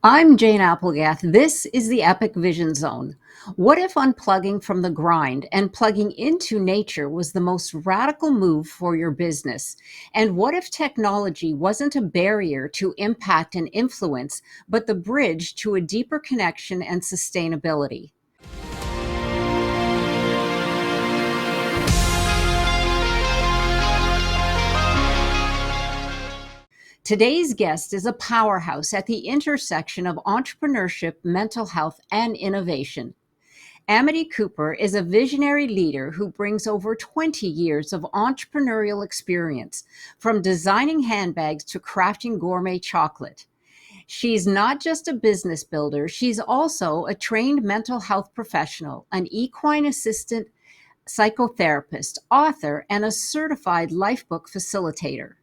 I'm Jane Applegath. This is the Epic Vision Zone. What if unplugging from the grind and plugging into nature was the most radical move for your business? And what if technology wasn't a barrier to impact and influence, but the bridge to a deeper connection and sustainability? Today's guest is a powerhouse at the intersection of entrepreneurship, mental health, and innovation. Amity Cooper is a visionary leader who brings over 20 years of entrepreneurial experience, from designing handbags to crafting gourmet chocolate. She's not just a business builder, she's also a trained mental health professional, an equine-assisted psychotherapist, author, and a certified Lifebook facilitator.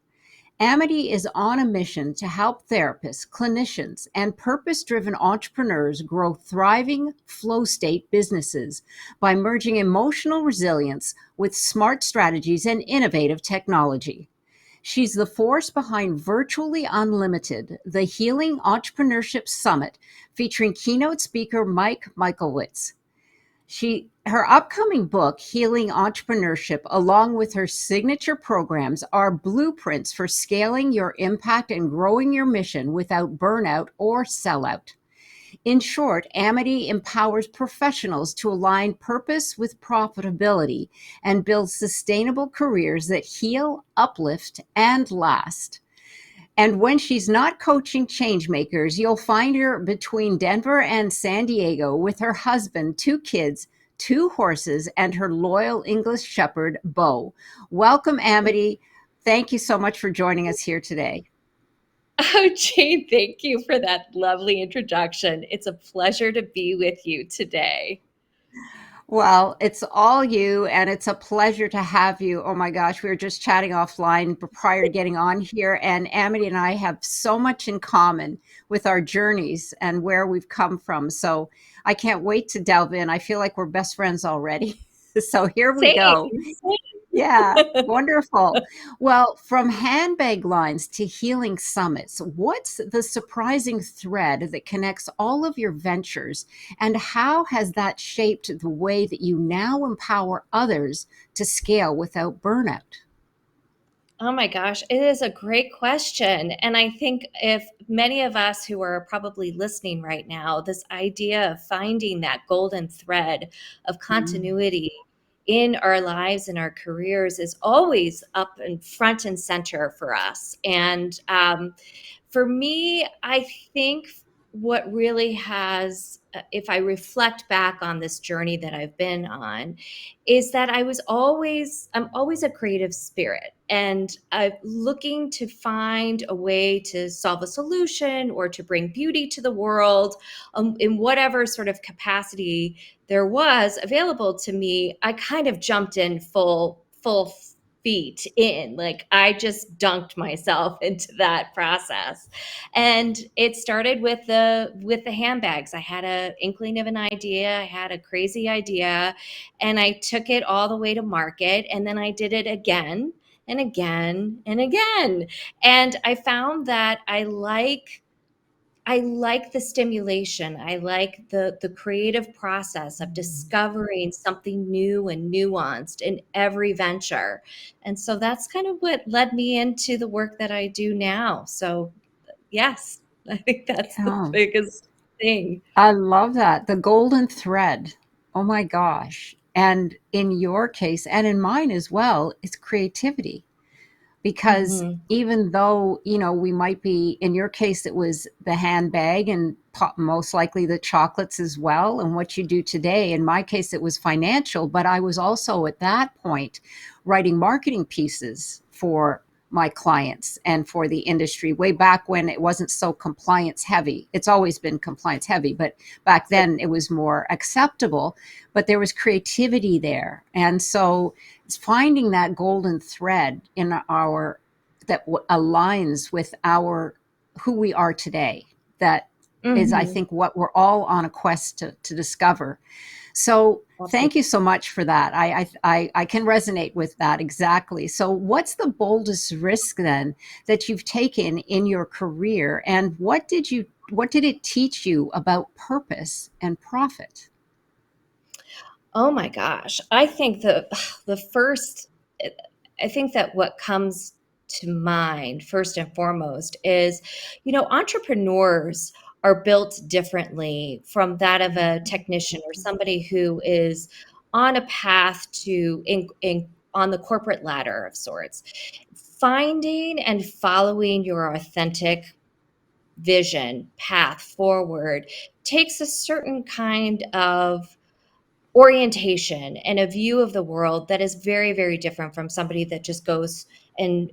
Amity is on a mission to help therapists, clinicians, and purpose driven entrepreneurs grow thriving flow state businesses by merging emotional resilience with smart strategies and innovative technology. She's the force behind Virtually Unlimited, the Healing Entrepreneurship Summit, featuring keynote speaker Mike Michaelwitz. Her upcoming book, Healing Entrepreneurship, along with her signature programs, are blueprints for scaling your impact and growing your mission without burnout or sellout. In short, Amity empowers professionals to align purpose with profitability and build sustainable careers that heal, uplift, and last. And when she's not coaching change makers, you'll find her between Denver and San Diego with her husband, two kids, two horses, and her loyal English shepherd, Bo. Welcome, Amity. Thank you so much for joining us here today. Oh, Jane, thank you for that lovely introduction. It's a pleasure to be with you today. Well, it's all you, and it's a pleasure to have you. Oh my gosh, we were just chatting offline prior to getting on here, and Amity and I have so much in common with our journeys and where we've come from. So I can't wait to delve in. I feel like we're best friends already. So here we go. Same, Yeah, same. wonderful. Well, from handbag lines to healing summits, what's the surprising thread that connects all of your ventures, and how has that shaped the way that you now empower others to scale without burnout? Oh my gosh, it is a great question. And I think if many of us who are probably listening right now, this idea of finding that golden thread of Mm. continuity in our lives and our careers is always up and front and center for us. And for me, I think what really has, if I reflect back on this journey that I've been on, is that I'm always a creative spirit, and I'm looking to find a way to solve a solution or to bring beauty to the world, in whatever sort of capacity there was available to me. I kind of jumped in full feet in, like I just dunked myself into that process. And it started with the handbags. I had a inkling of an idea, I had a crazy idea, and I took it all the way to market, and then I did it again and again and again. And I found that I like the stimulation. I like the creative process of discovering something new and nuanced in every venture. And so that's kind of what led me into the work that I do now. So yes, I think that's the Yeah, biggest thing. I love that. The golden thread. Oh my gosh. And in your case, and in mine as well, it's creativity. Because Mhm. even though, we might be, in your case it was the handbag, and most likely the chocolates as well, and what you do today. In my case it was financial, but I was also at that point writing marketing pieces for my clients and for the industry, way back when it wasn't so compliance heavy. It's always been compliance heavy, but back then it was more acceptable, but there was creativity there. And so it's finding that golden thread in our that aligns with our who we are today. That is, I Mhm. think, what we're all on a quest to discover. So thank Absolutely. you so much for that. I can resonate with that exactly. So what's the boldest risk then that you've taken in your career, and what did it teach you about purpose and profit? Oh my gosh. I think the first I think that what comes to mind first and foremost is, entrepreneurs are built differently from that of a technician or somebody who is on a path to on the corporate ladder of sorts. Finding and following your authentic vision path forward takes a certain kind of orientation and a view of the world that is very, very different from somebody that just goes and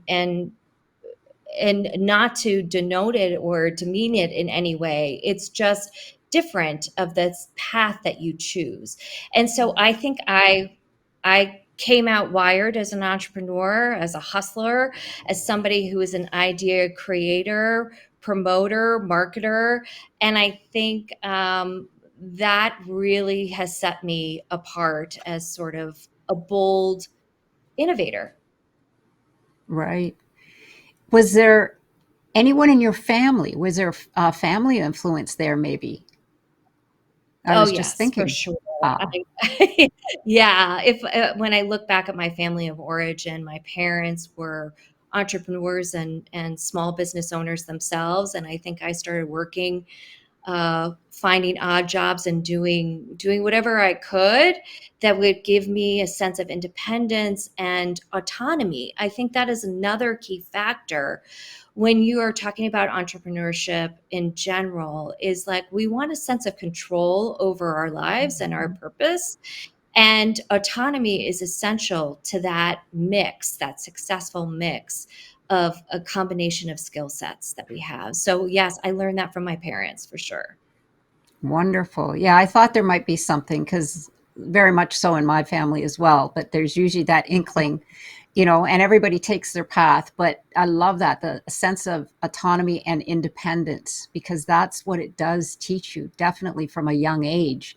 not to denote it or demean it in any way. It's just different of this path that you choose. And so I think I came out wired as an entrepreneur, as a hustler, as somebody who is an idea creator, promoter, marketer. And I think that really has set me apart as sort of a bold innovator. Right. Was there anyone in your family? Was there a family influence there, maybe? I Oh, was just yes, for thinking. sure. Ah, I yeah, if when I look back at my family of origin, my parents were entrepreneurs and small business owners themselves, and I think I started working, finding odd jobs and doing whatever I could that would give me a sense of independence and autonomy. I think that is another key factor when you are talking about entrepreneurship in general, is like we want a sense of control over our lives and our purpose. And autonomy is essential to that mix, that successful mix of a combination of skill sets that we have. So, yes, I learned that from my parents for sure. wonderful. Yeah, I thought there might be something because very much so in my family as well. But there's usually that inkling, and everybody takes their path. But I love that, the sense of autonomy and independence, because that's what it does teach you, definitely from a young age.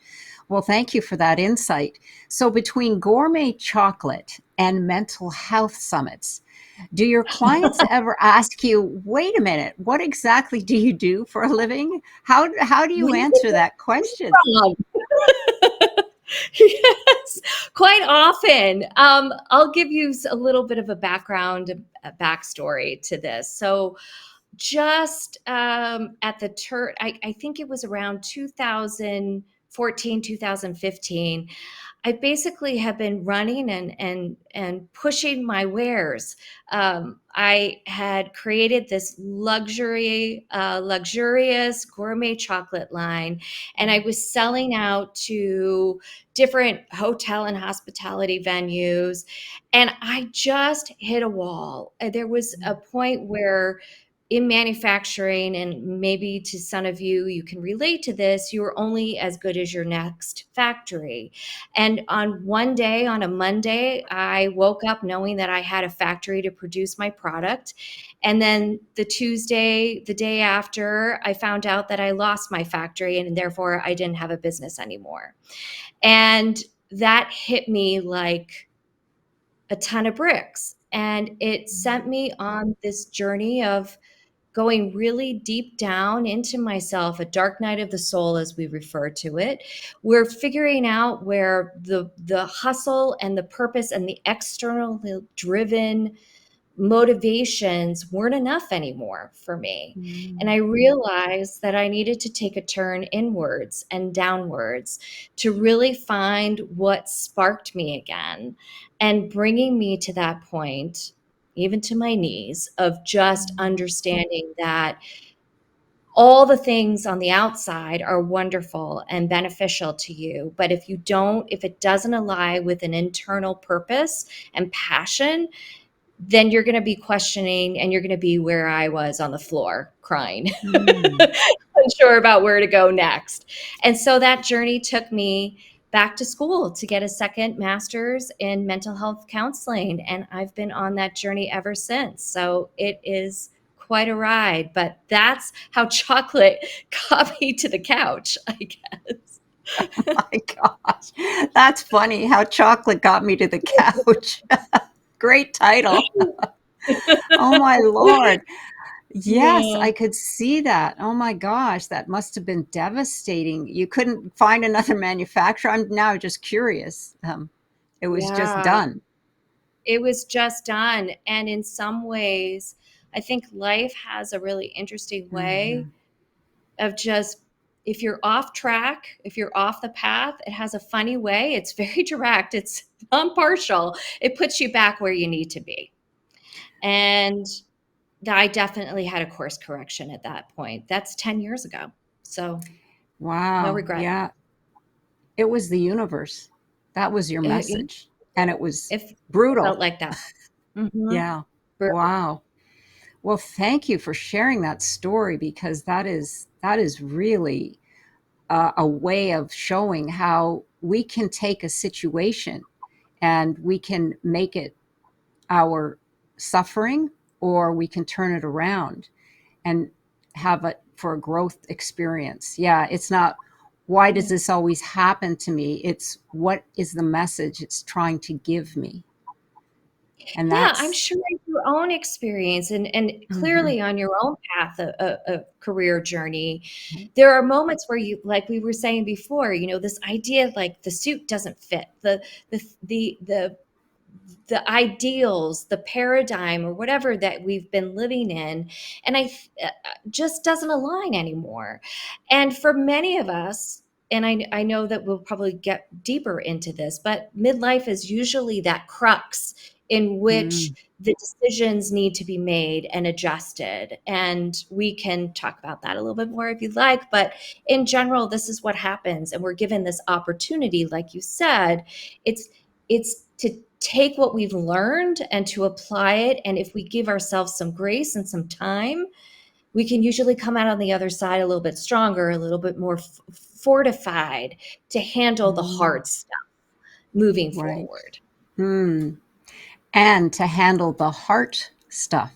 Well, thank you for that insight. So, between gourmet chocolate and mental health summits, do your clients ever ask you, wait a minute, what exactly do you do for a living? How do you Where answer did that question? it come from? Yes, quite often. I'll give you a little bit of a background, a backstory to this. So, just at the turn, I think it was around 2014, 2015. I basically have been running and pushing my wares. I had created this luxurious gourmet chocolate line, and I was selling out to different hotel and hospitality venues. And I just hit a wall. There was a point where in manufacturing, and maybe to some of you, you can relate to this, you're only as good as your next factory. And on one day, on a Monday, I woke up knowing that I had a factory to produce my product. And then the Tuesday, the day after, I found out that I lost my factory and therefore I didn't have a business anymore. And that hit me like a ton of bricks. And it sent me on this journey of going really deep down into myself, a dark night of the soul, as we refer to it. We're figuring out where the hustle and the purpose and the externally driven motivations weren't enough anymore for me. And I realized that I needed to take a turn inwards and downwards to really find what sparked me again and bringing me to that point, even to my knees, of just understanding that all the things on the outside are wonderful and beneficial to you. But if it doesn't align with an internal purpose and passion, then you're going to be questioning and you're going to be where I was on the floor crying, Mm. unsure about where to go next. And so that journey took me back to school to get a second master's in mental health counseling. And I've been on that journey ever since. So it is quite a ride, but that's how chocolate got me to the couch, I guess. My gosh, that's funny how chocolate got me to the couch. Great title. Oh my Lord. Yes, Yeah. I could see that. Oh my gosh, that must have been devastating. You couldn't find another manufacturer. I'm now just curious. It was just Yeah. done. It was just done. And in some ways, I think life has a really interesting way Mhm. of just, if you're off track, if you're off the path, it has a funny way. It's very direct, it's impartial. It puts you back where you need to be. And I definitely had a course correction at that point. That's 10 years ago. So no Wow. regret. Yeah, it was the universe. That was your Yeah, message. And it was it felt brutal. like that. Hmm. Yeah. Wow. Well, thank you for sharing that story because that is really a way of showing how we can take a situation and we can make it our suffering, or we can turn it around and have it for a growth experience. Yeah, it's not why does this always happen to me? It's what is the message it's trying to give me? And Yeah, I'm that's sure in your own experience and mhm. clearly on your own path of career journey, there are moments where you, like we were saying before, this idea of like the suit doesn't fit, the ideals, the paradigm, or whatever that we've been living in, and just doesn't align anymore. And for many of us, and I know that we'll probably get deeper into this, but midlife is usually that crux in which Mm, the decisions need to be made and adjusted. And we can talk about that a little bit more if you'd like. But in general, this is what happens. And we're given this opportunity, like you said, it's to take what we've learned and to apply it. And if we give ourselves some grace and some time, we can usually come out on the other side a little bit stronger, a little bit more fortified to handle the mm, hard stuff moving right. forward. Mm. And to handle the heart stuff.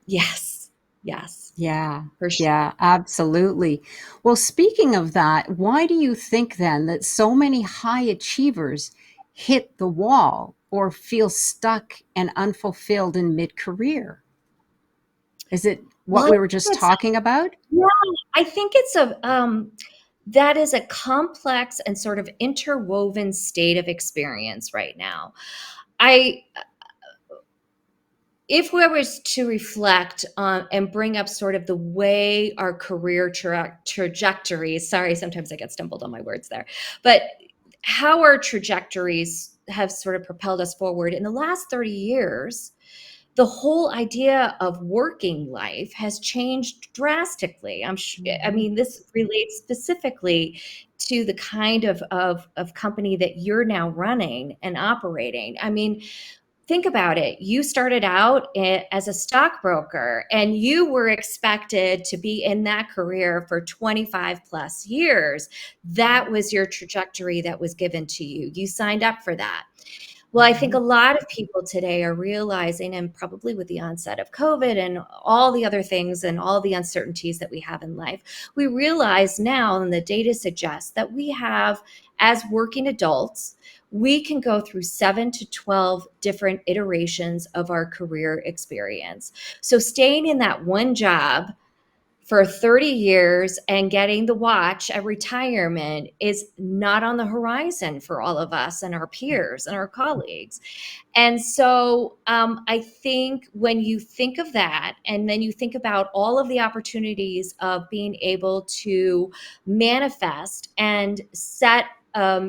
Yes. Yes. Yeah. For sure. Yeah, absolutely. Well, speaking of that, why do you think then that so many high achievers hit the wall or feel stuck and unfulfilled in mid-career? Is it Well, what we were just talking about? yeah, I think it's that is a complex and sort of interwoven state of experience right now. I If we was to reflect on and bring up sort of the way our career trajectories, sorry, sometimes I get stumbled on my words there, but how our trajectories have sort of propelled us forward in the last 30 years, the whole idea of working life has changed drastically. I Mhm. mean, this relates specifically to the kind of company that you're now running and operating. I mean, think about it. You started out as a stockbroker and you were expected to be in that career for 25 plus years. That was your trajectory that was given to you. You signed up for that. Well, I think a Mhm. lot of people today are realizing, and probably with the onset of COVID and all the other things and all the uncertainties that we have in life, we realize now, and the data suggests that we have, as working adults, we can go through 7 to 12 different iterations of our career experience. So staying in that one job for 30 years and getting the watch at retirement is not on the horizon for all of us and our peers and our colleagues. And so I think when you think of that, and then you think about all of the opportunities of being able to manifest and set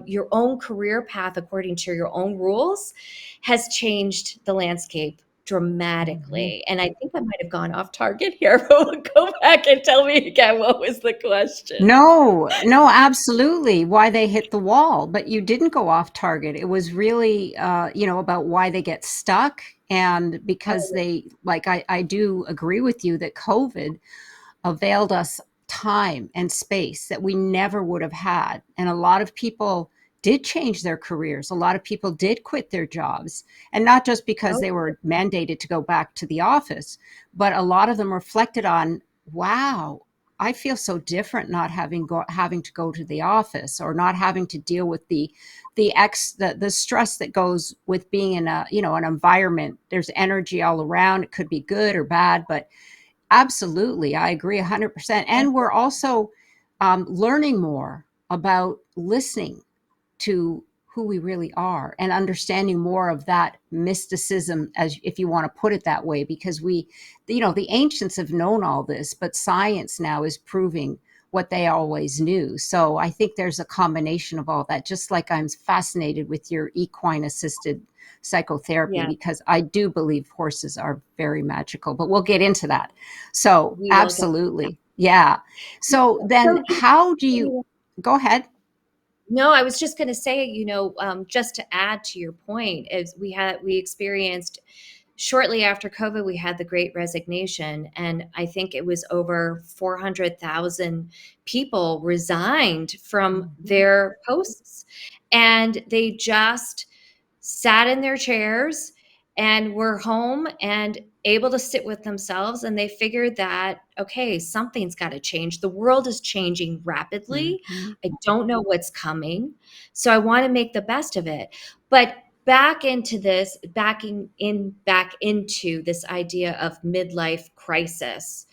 your own career path according to your own rules, has changed the landscape Mhm. dramatically. And I think I might have gone off target here, but we'll go back and tell me again, what was the question? No, no, absolutely. Why they hit the wall, but you didn't go off target. It was really, about why they get stuck, and because they, like, I do agree with you that COVID availed us time and space that we never would have had. And a lot of people did change their careers. A lot of people did quit their jobs. And not just because Oh, they were mandated to go back to the office, but a lot of them reflected on, wow, I feel so different not having to go to the office, or not having to deal with the stress that goes with being in a, an environment. There's energy all around. It could be good or bad, but absolutely, I agree 100%. And we're also learning more about listening to who we really are, and understanding more of that mysticism, as if you want to put it that way, because the ancients have known all this, but science now is proving what they always knew. So I think there's a combination of all that, just like I'm fascinated with your equine assisted psychotherapy, Yeah, because I do believe horses are very magical, but we'll get into that. So we will get that. absolutely. Yeah. So then So how do you go ahead? no, I was just going to say, just to add to your point, is we experienced shortly after COVID, we had the Great Resignation, and I think it was over 400,000 people resigned from Mhm. their posts, and they just sat in their chairs and were home and able to sit with themselves, and they figured that, okay, something's got to change. The world is changing rapidly. Mhm. I don't know what's coming, so I want to make the best of it. But back into this, back into this idea of midlife crisis,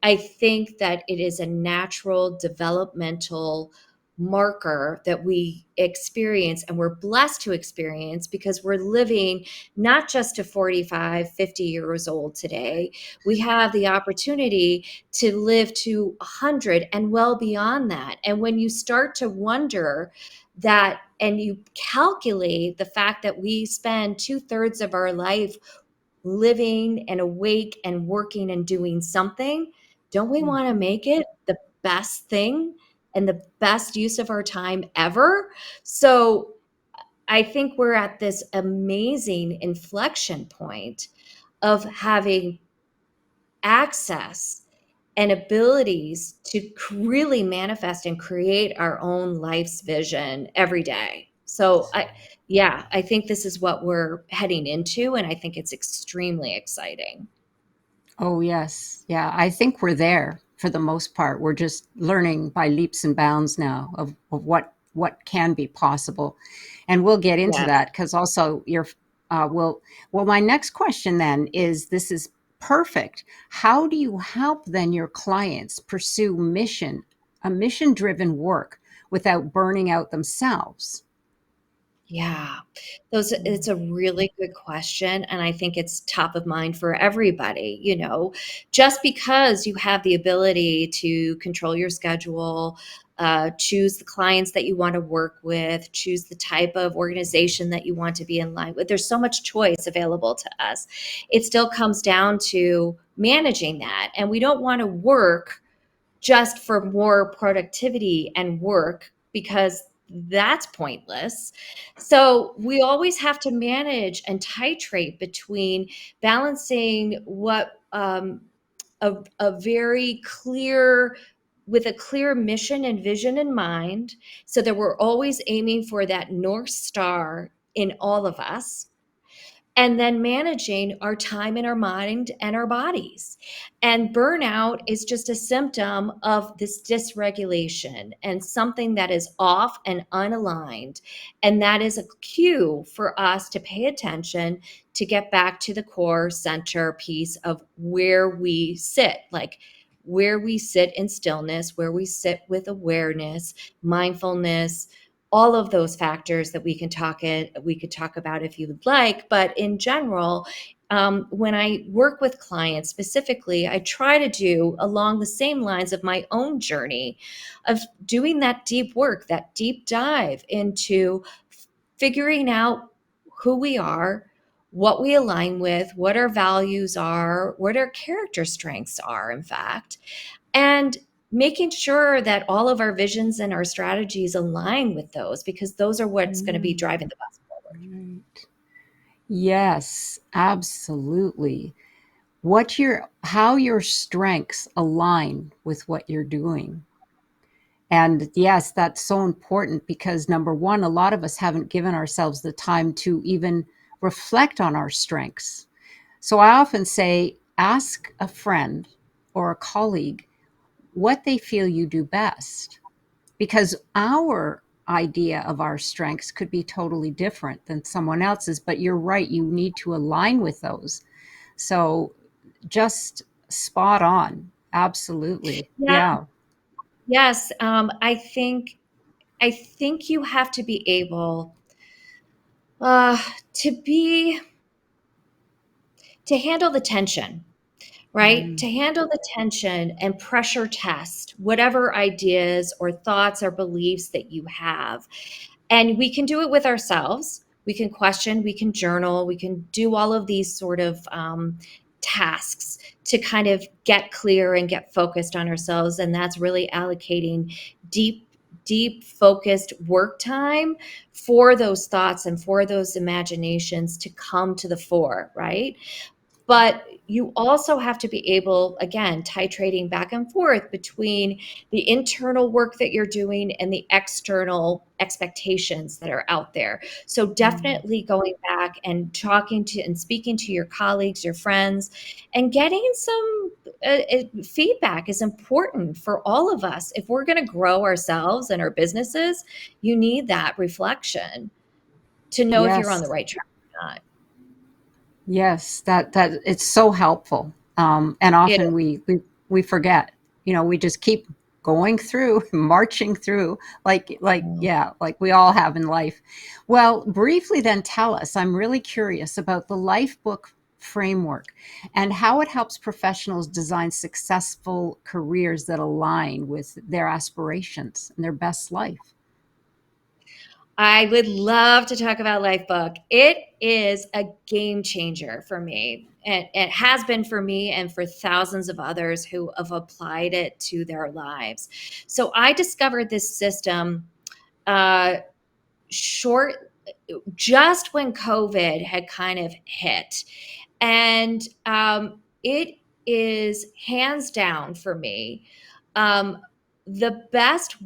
I think that it is a natural developmental marker that we experience, and we're blessed to experience, because we're living not just to 45, 50 years old today. We have the opportunity to live to 100 and well beyond that. And when you start to wonder that, and you calculate the fact that we spend 2/3 of our life living and awake and working and doing something, don't we want to Mhm. make it the best thing and the best use of our time ever? So I think we're at this amazing inflection point of having access and abilities to really manifest and create our own life's vision every day. So yeah, I think this is what we're heading into, and I think it's extremely exciting. Oh, yes. Yeah, I think we're there for the most part. We're just learning by leaps and bounds now of what can be possible. And we'll get into Yeah. that, because also well, my next question then is, this is perfect. How do you help then your clients pursue a mission-driven work without burning out themselves? Yeah. It's a really good question, and I think it's top of mind for everybody, just because you have the ability to control your schedule, choose the clients that you want to work with, choose the type of organization that you want to be in line with. There's so much choice available to us. It still comes down to managing that, and we don't want to work just for more productivity and work, because that's pointless. So we always have to manage and titrate between balancing what a very clear with a clear mission and vision in mind, so that we're always aiming for that North Star in all of us, and then managing our time and our mind and our bodies. And burnout is just a symptom of this dysregulation and something that is off and unaligned. And that is a cue for us to pay attention, to get back to the core center piece of where we sit, like where we sit in stillness, where we sit with awareness, mindfulness, all of those factors that we could talk about if you would like. But in general, when I work with clients specifically, I try to do along the same lines of my own journey of doing that deep work, that deep dive into figuring out who we are, what we align with, what our values are, what our character strengths are, in fact, and making sure that all of our visions and our strategies align with those, because those are what's going to be Mm, driving the bus forward. right. Yes, absolutely. How your strengths align with what you're doing. And yes, that's so important, because number one, a lot of us haven't given ourselves the time to even reflect on our strengths. So I often say, ask a friend or a colleague, what they feel you do best, because our idea of our strengths could be totally different than someone else's. But you're right, you need to align with those. So just spot on. Absolutely. Yeah. Yeah. Yes. I think you have to be able uh, to be to handle the tension, right? Mm. To handle the tension and pressure test whatever ideas or thoughts or beliefs that you have. And we can do it with ourselves. We can question, we can journal, we can do all of these sort of tasks to kind of get clear and get focused on ourselves. And that's really allocating deep focused work time for those thoughts and for those imaginations to come to the fore, right? But you also have to be able, again, titrating back and forth between the internal work that you're doing and the external expectations that are out there. So Mm. definitely going back and talking to and speaking to your colleagues, your friends, and getting some feedback is important for all of us. If we're going to grow ourselves and our businesses, you need that reflection to know if you're on the Yes. right track or not. Yes, that it's so helpful. And It often is. we forget. We just keep going through, marching through, yeah, like we all have in life. Well, briefly then tell us. I'm really curious about the Lifebook framework and how it helps professionals design successful careers that align with their aspirations and their best life. I would love to talk about Lifebook. It is a game changer for me. And it has been for me and for thousands of others who have applied it to their lives. So I discovered this system uh, short just when COVID had kind of hit. And it is hands down for me um, the best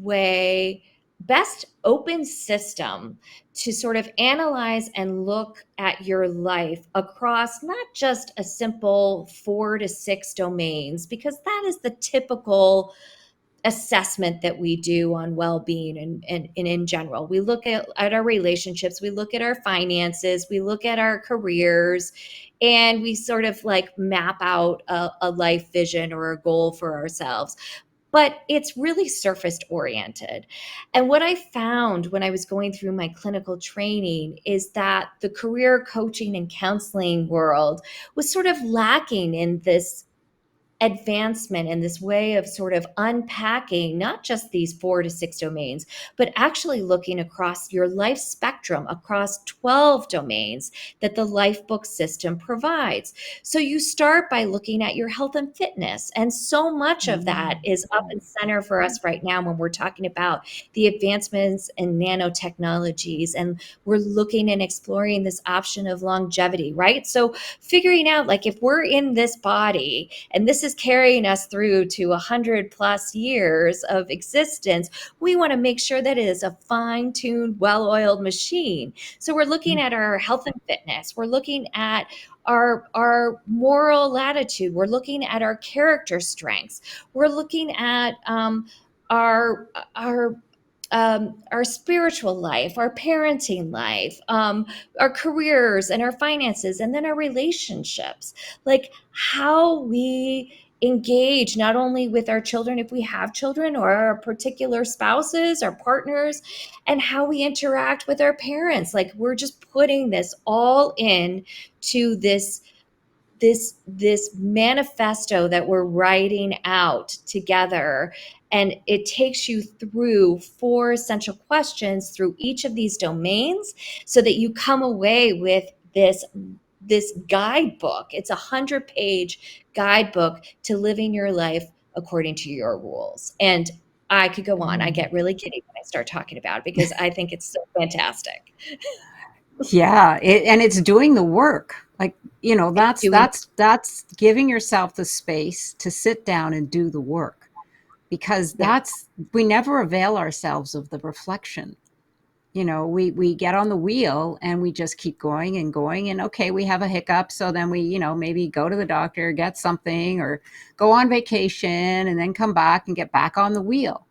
open system to sort of analyze and look at your life across not just a simple 4 to 6 domains, because that is the typical assessment that we do on well-being and in general. We look at our relationships, we look at our finances, we look at our careers, and we sort of like map out a life vision or a goal for ourselves. But it's really surface oriented. And what I found when I was going through my clinical training is that the career coaching and counseling world was sort of lacking in this advancement and this way of sort of unpacking not just these 4 to 6 domains, but actually looking across your life spectrum across 12 domains that the Lifebook system provides. So you start by looking at your health and fitness. And so much of that Mm. is up and center for us right now when we're talking about the advancements in nanotechnologies. And we're looking and exploring this option of longevity, right? So figuring out like if we're in this body and this is carrying us through to 100 plus years of existence, we want to make sure that it is a fine-tuned, well-oiled machine. So we're looking at our health and fitness, we're looking at our moral latitude, we're looking at our character strengths, we're looking at our our our spiritual life, our parenting life, our careers and our finances, and then our relationships. Like how we engage not only with our children, if we have children, or our particular spouses, our partners, and how we interact with our parents. Like we're just putting this all in to this manifesto that we're writing out together, and it takes you through 4 essential questions through each of these domains so that you come away with this guidebook. It's 100-page guidebook to living your life according to your rules. And I could go on. I get really giddy when I start talking about it because I think it's so fantastic. Yeah, and it's doing the work. Like, It's that's doing that's giving yourself the space to sit down and do the work, because yeah. that's we never avail ourselves of the reflection. we get on the wheel and we just keep going and going, and okay, we have a hiccup, so then we maybe go to the doctor, get something, or go on vacation and then come back and get back on the wheel.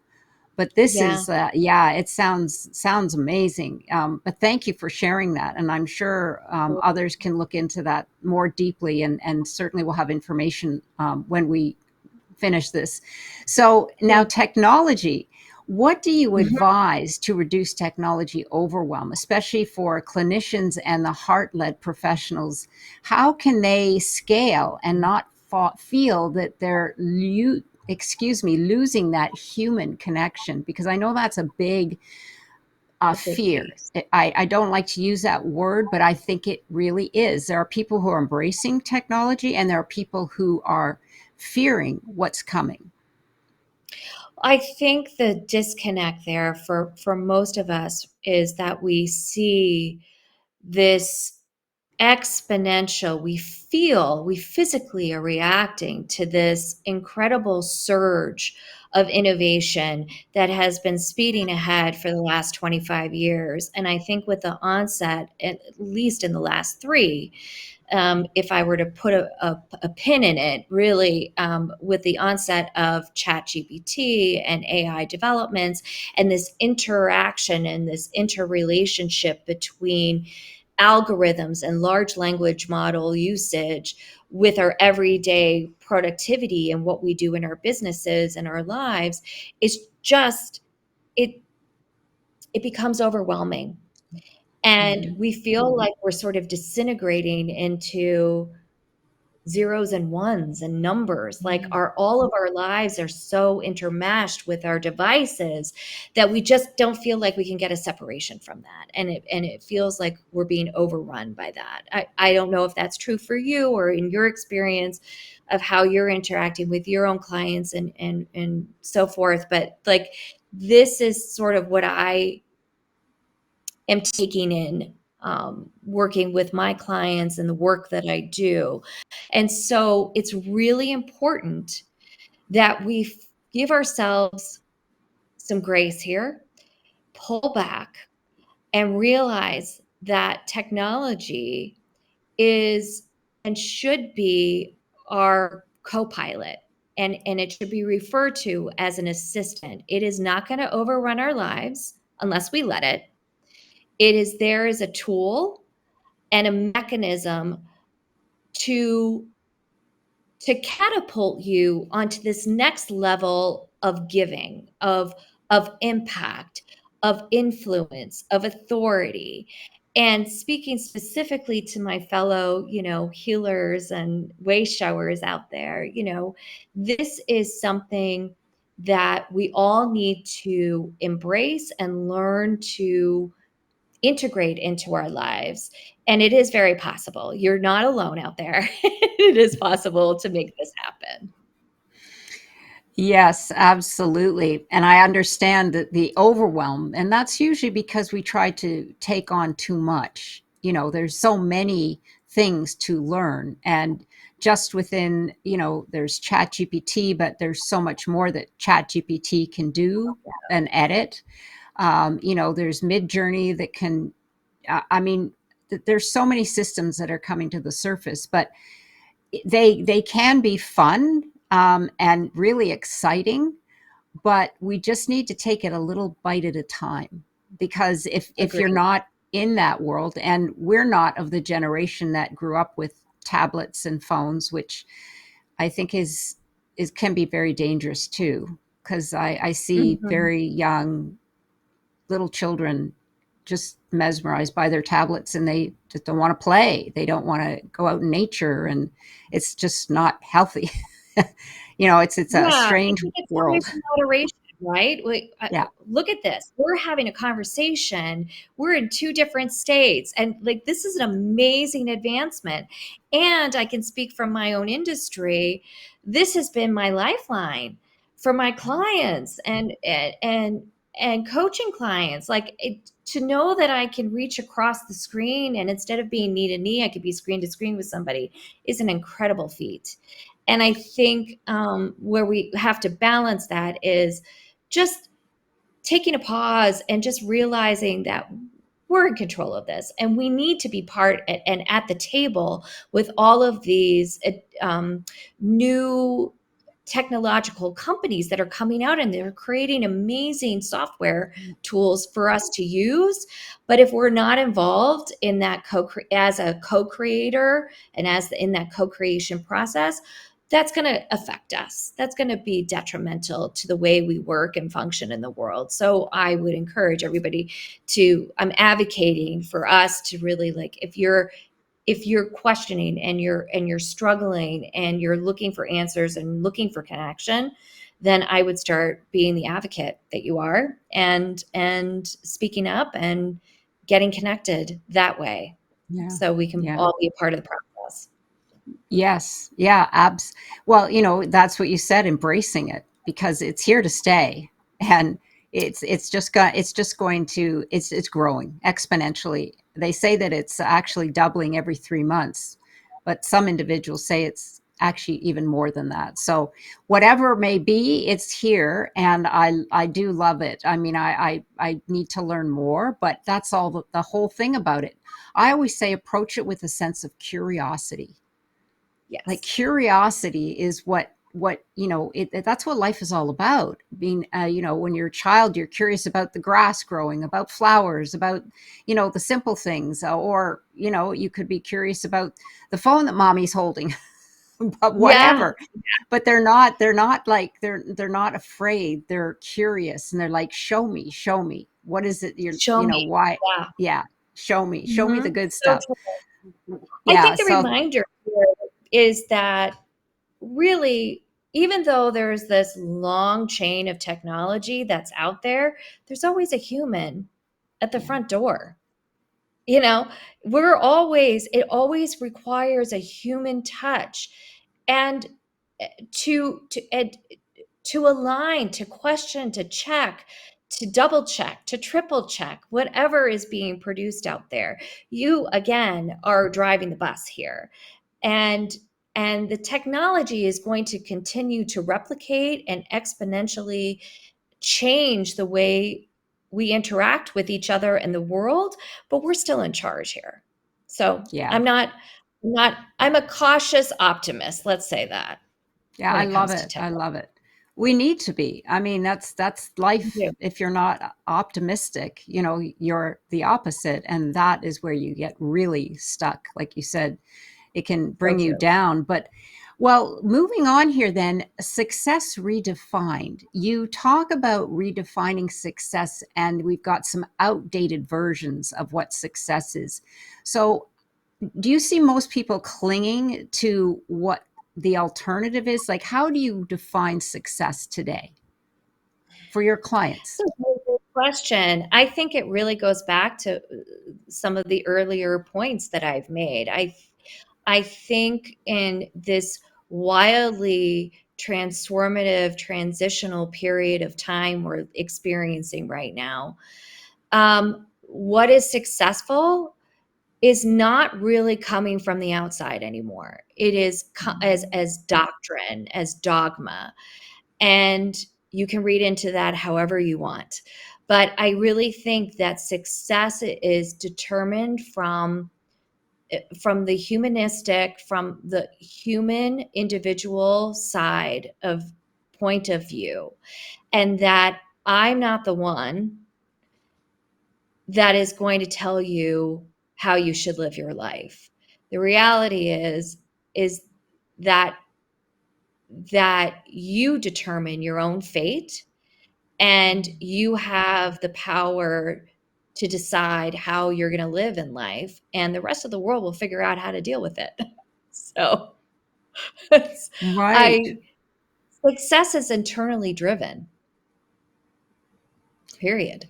But this Yeah. is yeah, it sounds amazing. But thank you for sharing that, and I'm sure others can look into that more deeply, and certainly we'll have information when we finish this. So now, Thank technology. What do you you. advise to reduce technology overwhelm, especially for clinicians and the heart-led professionals? How can they scale and not feel that they're losing that human connection? Because I know that's a big A big fear. piece. I don't like to use that word, but I think it really is. There are people who are embracing technology, and there are people who are fearing what's coming. I think the disconnect there for most of us is that we see this exponential, we physically are reacting to this incredible surge of innovation that has been speeding ahead for the last 25 years. And I think with the onset, at least in the last three, if I were to put a pin in it, really, with the onset of ChatGPT and AI developments and this interaction and this interrelationship between algorithms and large language model usage with our everyday productivity and what we do in our businesses and our lives, is just it it becomes overwhelming, and Mm-hmm. we feel like we're sort of disintegrating into zeros and ones and numbers. Like, our all of our lives are so intermeshed with our devices that we just don't feel like we can get a separation from that, and it feels like we're being overrun by that. I don't know if that's true for you or in your experience of how you're interacting with your own clients and so forth, but like, this is sort of what I am taking in, working with my clients and the work that I do. And so it's really important that we give ourselves some grace here, pull back, and realize that technology is and should be our co-pilot, and it should be referred to as an assistant. It is not going to overrun our lives unless we let it. It is there as a tool and a mechanism to catapult you onto this next level of giving, of impact, of influence, of authority. And speaking specifically to my fellow, healers and way showers out there, this is something that we all need to embrace and learn to integrate into our lives. And it is very possible. You're not alone out there. It is possible to make this happen. Yes, absolutely. And I understand that the overwhelm, and that's usually because we try to take on too much. There's so many things to learn. And just within, there's ChatGPT, but there's so much more that ChatGPT can do and edit. There's Midjourney that can, I mean, there's so many systems that are coming to the surface, but they can be fun and really exciting, but we just need to take it a little bite at a time, because if you're Agreed. not in that world, and we're not of the generation that grew up with tablets and phones, which I think is can be very dangerous too, because I see Mhm. very young little children just mesmerized by their tablets, and they just don't want to play, they don't want to go out in nature, and it's just not healthy. It's a Yeah, I strange think it's world. always in moderation, right? Yeah. Look at this. We're having a conversation. We're in two different states, and like, this is an amazing advancement. And I can speak from my own industry. This has been my lifeline for my clients and coaching clients. Like, to know that I can reach across the screen, and instead of being knee to knee, I could be screen to screen with somebody, is an incredible feat. And I think, where we have to balance that is just taking a pause and just realizing that we're in control of this, and we need to be part and at the table with all of these new technological companies that are coming out, and they're creating amazing software tools for us to use. But if we're not involved in that as a co-creator and in that co-creation process, that's going to affect us. That's going to be detrimental to the way we work and function in the world. So I would encourage everybody I'm advocating for us to really, like, if you're questioning and you're struggling and you're looking for answers and looking for connection, then I would start being the advocate that you are, and speaking up and getting connected that way, Yeah. so we can Yeah. all be a part of the process. Yes. Yeah. Well, that's what you said, embracing it, because it's here to stay. And it's growing exponentially. They say that it's actually doubling every 3 months, but some individuals say it's actually even more than that. So whatever it may be, it's here, and I do love it. I mean, I need to learn more, but that's all the whole thing about it. I always say approach it with a sense of curiosity. Like, Yes. curiosity is that's what life is all about. Being when you're a child, you're curious about the grass growing, about flowers, about the simple things, or you could be curious about the phone that mommy's holding. But Yeah. whatever. But they're not afraid. They're curious, and they're like, show me, what is it, Show me. why. Yeah. Yeah, show me the good So stuff. true. I Yeah, think the so reminder here is that, really, even though there's this long chain of technology that's out there, there's always a human at the yeah, front door. You know, it always requires a human touch. And to align, to question, to check, to double check, to triple check whatever is being produced out there. You again are driving the bus here. And the technology is going to continue to replicate and exponentially change the way we interact with each other and the world, but we're still in charge here. So yeah. I'm a cautious optimist, let's say that, Yeah, when I it love comes to it. I technology. love it. We need to be. I mean, that's life. If you're not optimistic, you're the opposite, and that is where you get really stuck. Like you said, it can So bring you true. down. But well, moving on here then, success redefined. You talk about redefining success, and we've got some outdated versions of what success is. So do you see most people clinging to what the alternative is? Like, how do you define success today for your clients? So, good question. I think it really goes back to some of the earlier points that I've made. I think in this wildly transformative transitional period of time we're experiencing right now, what is successful is not really coming from the outside anymore. It is as doctrine, as dogma, and you can read into that however you want. But I really think that success is determined from the humanistic, from the human individual side of point of view, and that I'm not the one that is going to tell you how you should live your life. The reality is that you determine your own fate, and you have the power to decide how you're going to live in life, and the rest of the world will figure out how to deal with it. So Right. I success is internally driven, period.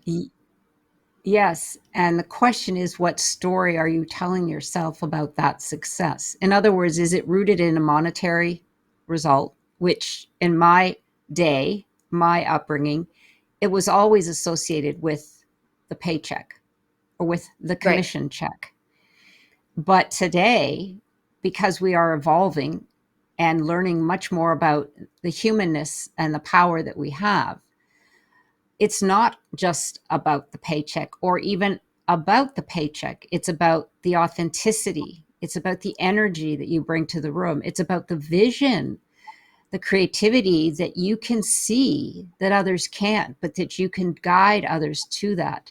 Yes. And the question is, what story are you telling yourself about that success? In other words, is it rooted in a monetary result, which in my day, my upbringing, it was always associated with the paycheck or with the Right. commission check. But today, because we are evolving and learning much more about the humanness and the power that we have, it's not just about the paycheck or even about the paycheck. It's about the authenticity. It's about the energy that you bring to the room. It's about the vision, the creativity that you can see that others can't, but that you can guide others to that.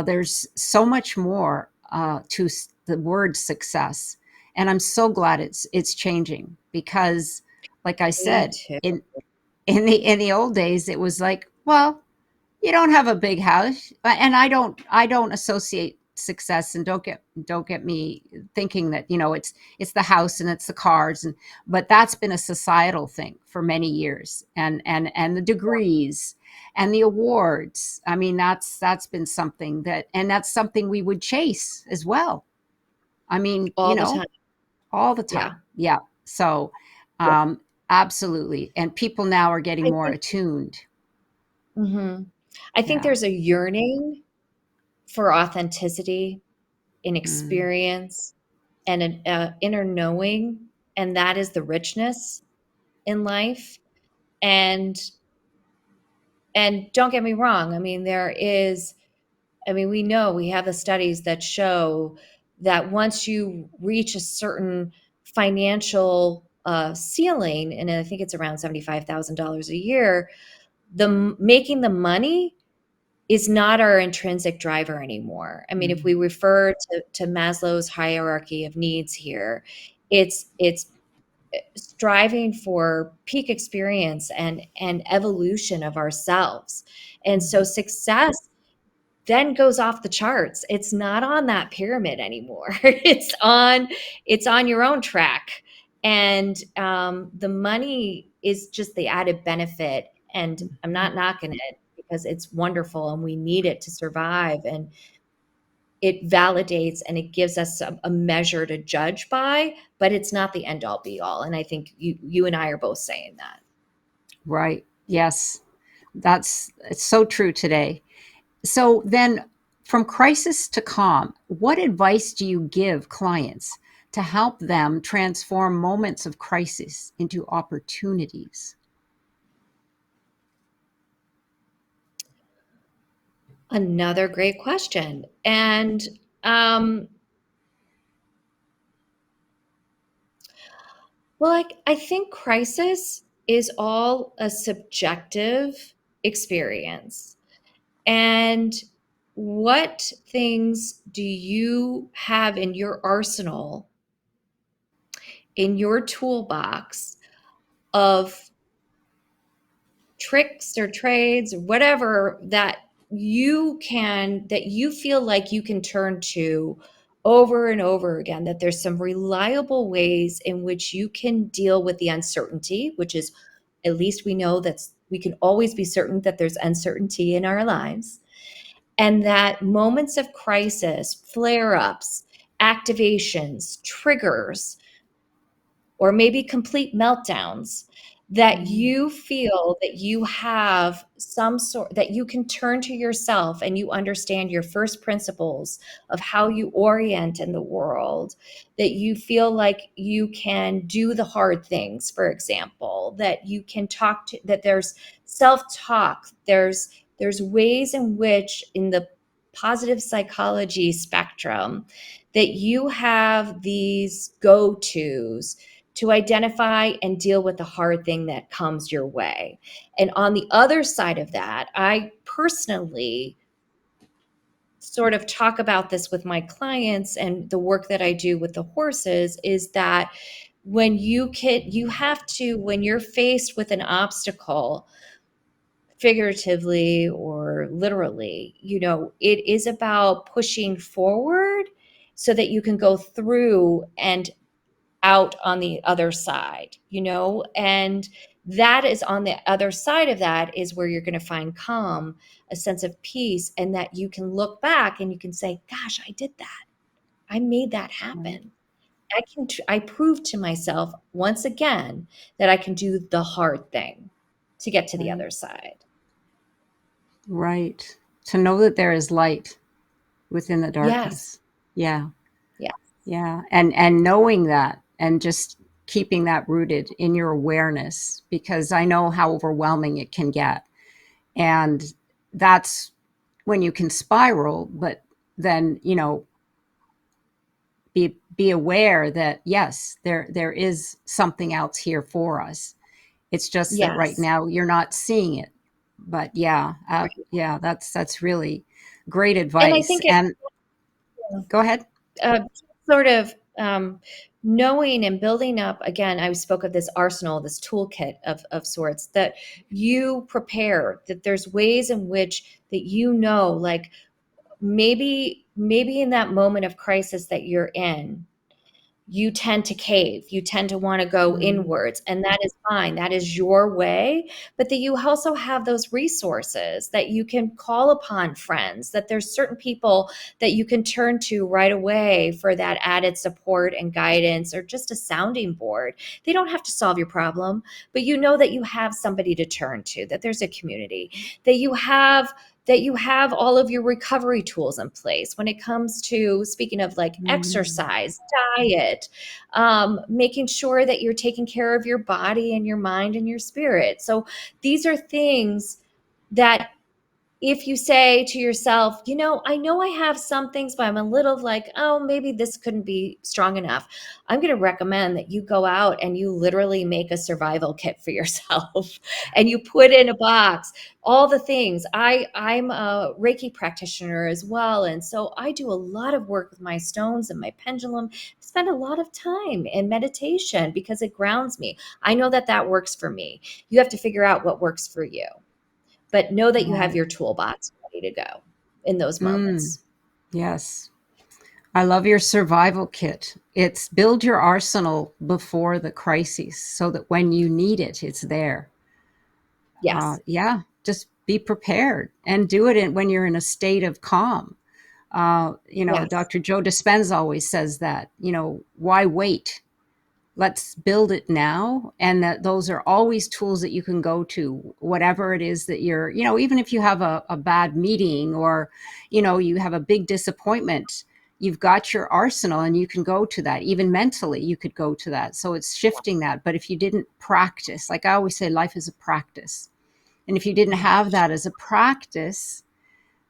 There's so much more to the word success, and I'm so glad it's changing because, like I Me said, too. in the old days, it was like, well, you don't have a big house, and I don't associate success, and don't get me thinking that it's the house and it's the cars, but that's been a societal thing for many years, and the degrees and the awards. I mean, that's been something that's something we would chase as well. I mean, All the time. all the Yeah. time. Yeah. So Yeah. um absolutely, and people now are getting I more think attuned. mhm. I think Yeah. there's a yearning for authenticity in Mm. experience and an inner knowing, and that is the richness in life. And don't get me wrong, I mean, we know we have the studies that show that once you reach a certain financial ceiling, and I think it's around $75,000 a year, making the money is not our intrinsic driver anymore. I mean, if we Mm. refer to Maslow's hierarchy of needs here, it's striving for peak experience and evolution of ourselves. And so Mhm. success then goes off the charts. It's not on that pyramid anymore. It's on your own track. And the money is just the added benefit. And I'm Mhm. not knocking it because it's wonderful and we need it to survive. And it validates and it gives us a measure to judge by, but it's not the end all be all. And I think you and I are both saying that. Right. Yes. That's it's so true today. So then, from crisis to calm, what advice do you give clients to help them transform moments of crisis into opportunities? Another great question. And um, well, I think crisis is all a subjective experience. And what things do you have in your arsenal, in your toolbox of tricks or trades or whatever that you feel like you can turn to over and over again, that there's some reliable ways in which you can deal with the uncertainty, which is, at least we know that we can always be certain that there's uncertainty in our lives, and that moments of crisis, flare-ups, activations, triggers, or maybe complete meltdowns, that Mm. you feel that you have some sort, that you can turn to yourself and you understand your first principles of how you orient in the world, that you feel like you can do the hard things, for example, that you can talk to, that there's self-talk, there's ways in which in the positive psychology spectrum that you have these go-tos to identify and deal with the hard thing that comes your way. And on the other side of that, I personally sort of talk about this with my clients and the work that I do with the horses, is that you have to, when you're faced with an obstacle, figuratively or literally, it is about pushing forward so that you can go through and out on the other side, and that is, on the other side of that is where you're going to find calm, a sense of peace, and that you can look back and you can say, gosh, I did that. I made that Right. happen. I proved to myself once again that I can do the hard thing to get to the Right. other side. Right. To know that there is light within the Yes. darkness. Yeah. Yeah. Yeah. And knowing that, and just keeping that rooted in your awareness, because I know how overwhelming it can get. And that's when you can spiral. But then, be aware that yes, there is something else here for us. It's just that right Yes. now you're not seeing it. But yeah, Right. yeah, that's really great And I advice. think it, And go ahead. uh, sort of knowing and building up, again, I spoke of this arsenal, this toolkit of sorts that you prepare, that there's ways in which that like maybe in that moment of crisis that you're in, you tend to cave, you tend to want to go Mm, inwards, and that is fine, that is your way. But that you also have those resources, that you can call upon friends, that there's certain people that you can turn to right away for that added support and guidance, or just a sounding board. They don't have to solve your problem, but you know that you have somebody to turn to, that there's a community, that you have all of your recovery tools in place when it comes to, speaking of like mm, exercise, diet, making sure that you're taking care of your body and your mind and your spirit. So these are things that, if you say to yourself, I know I have some things, but I'm a little like, oh, maybe this couldn't be strong enough. I'm going to recommend that you go out and you literally make a survival kit for yourself and you put in a box all the things. I'm a Reiki practitioner as well. And so I do a lot of work with my stones and my pendulum. I spend a lot of time in meditation because it grounds me. I know that that works for me. You have to figure out what works for you, but know that you have right. your toolbox ready to go in those Mm, moments. yes. I love your survival kit. It's build your arsenal before the crises so that when you need it, it's there. Yes. Yeah, just be prepared and do it when you're in a state of calm. Yes. Dr. Joe Dispenza always says that, why wait? Let's build it now. And that those are always tools that you can go to, whatever it is that you're, even if you have a bad meeting or, you have a big disappointment, you've got your arsenal and you can go to that. Even mentally, you could go to that. So it's shifting that. But if you didn't practice, like I always say, life is a practice. And if you didn't Oh, have that as a practice,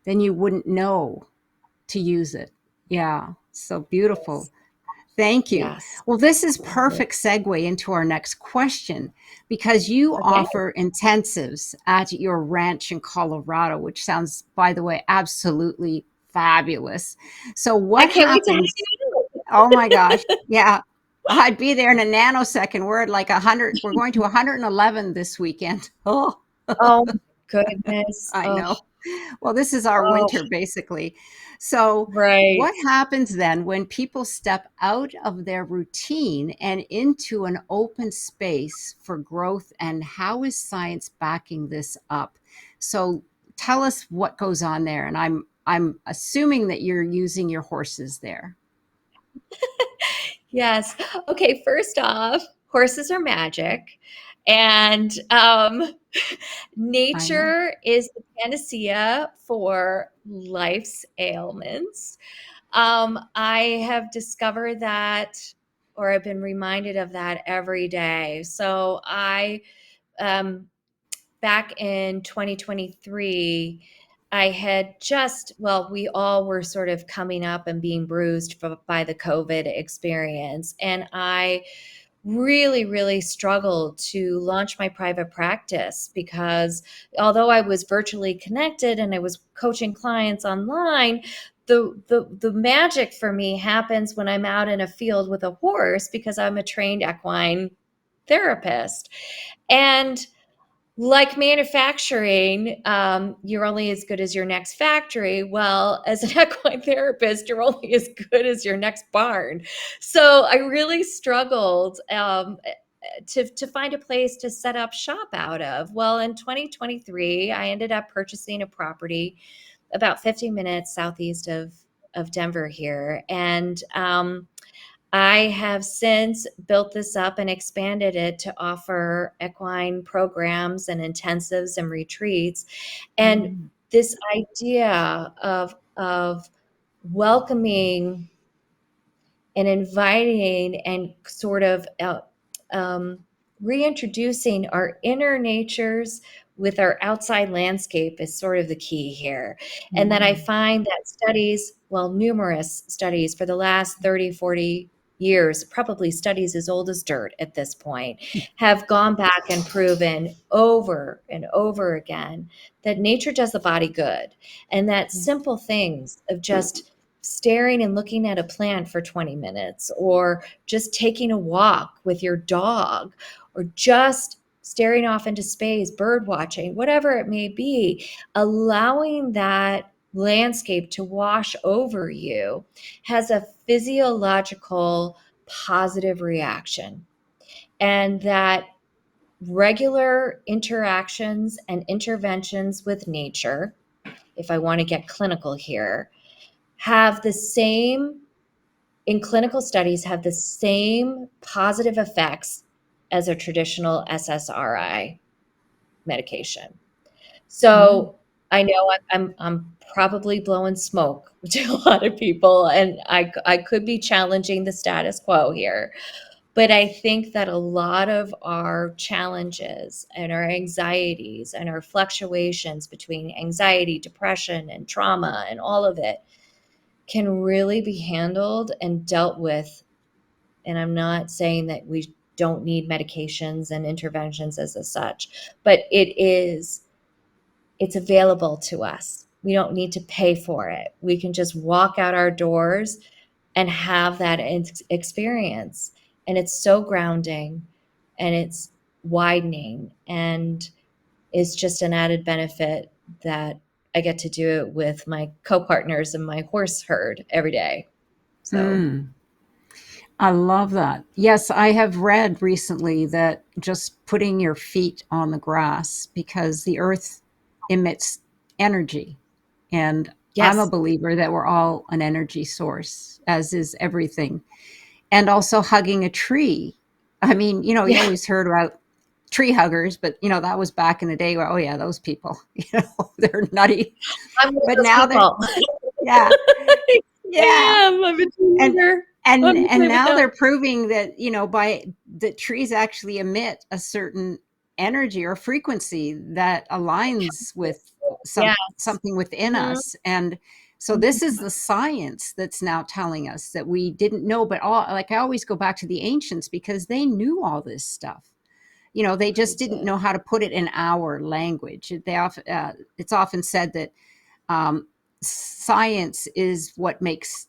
then you wouldn't know to use it. Yeah. So beautiful. yes. Thank you. Yes. Well, this is perfect segue into our next question because you Okay. offer intensives at your ranch in Colorado, which sounds, by the way, absolutely fabulous. So I what can't wait to hang happens? Oh my gosh. Yeah. I'd be there in a nanosecond. We're at like 100. We're going to 111 this weekend. Oh, Oh my goodness. I Oh, know. Well, this is our oh, winter basically. So, right. what happens then when people step out of their routine and into an open space for growth, and how is science backing this up? So, tell us what goes on there, and I'm assuming that you're using your horses there. Yes. Okay. First off, horses are magic. And I know. nature is the panacea for life's ailments. I have discovered that, or I've been reminded of that every day. So um, back in 2023, I had well, we all were sort of coming up and being bruised by the COVID experience. And I really, really struggled to launch my private practice because although I was virtually connected and I was coaching clients online, the magic for me happens when I'm out in a field with a horse because I'm a trained equine therapist. And like manufacturing, you're only as good as your next factory. Well, as an equine therapist, you're only as good as your next barn. So I really struggled to find a place to set up shop out of. Well, in 2023, I ended up purchasing a property about 50 minutes southeast of Denver here, and I have since built this up and expanded it to offer equine programs and intensives and retreats. And Mm, this idea of welcoming and inviting and sort of um, reintroducing our inner natures with our outside landscape is sort of the key here. And that I Mm. find that studies, well, numerous studies for the last 30, 40 years, probably studies as old as dirt at this point, have gone back and proven over and over again that nature does the body good. And that Yeah. simple things of just staring and looking at a plant for 20 minutes, or just taking a walk with your dog, or just staring off into space, bird watching, whatever it may be, allowing that landscape to wash over you has a physiological positive reaction. And that regular interactions and interventions with nature, if I want to get clinical here, have the same, in clinical studies, have the same positive effects as a traditional SSRI medication. Mm. So I know I'm probably blowing smoke to a lot of people, and I could be challenging the status quo here. But I think that a lot of our challenges and our anxieties and our fluctuations between anxiety, depression, and trauma and all of it can really be handled and dealt with. And I'm not saying that we don't need medications and interventions as such, but it's available to us. We don't need to pay for it. We can just walk out our doors and have that experience. And it's so grounding, and it's widening, and it's just an added benefit that I get to do it with my co-partners and my horse herd every day. So, Mm. I love that. Yes, I have read recently that just putting your feet on the grass, because the earth emits energy. And I'm a yes. believer that we're all an energy source, as is everything. And also hugging a tree. I mean, you Yeah. always heard about tree huggers, but that was back in the day where, oh yeah, those people, they're nutty. I'm one of But those now they're, people. yeah, I yeah. am. I'm a And teenager. and I'm the and same with now them. they're proving that by the trees actually emit a certain energy or frequency that aligns with Yes. something within Mhm. us. And so this is the science that's now telling us that we didn't know. But all, like, I always go back to the ancients, because they knew all this stuff. They They just didn't did. know how to put it in our language. It's often said that science is what makes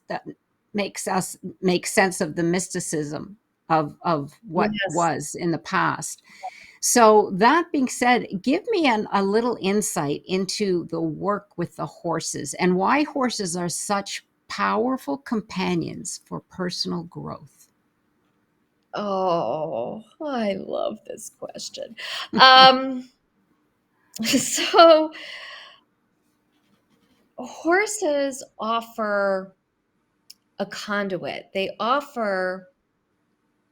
us make sense of the mysticism of what Yes. was in the past. So that being said, give me a little insight into the work with the horses and why horses are such powerful companions for personal growth. Oh, I love this question. Um, so horses offer a conduit. They offer,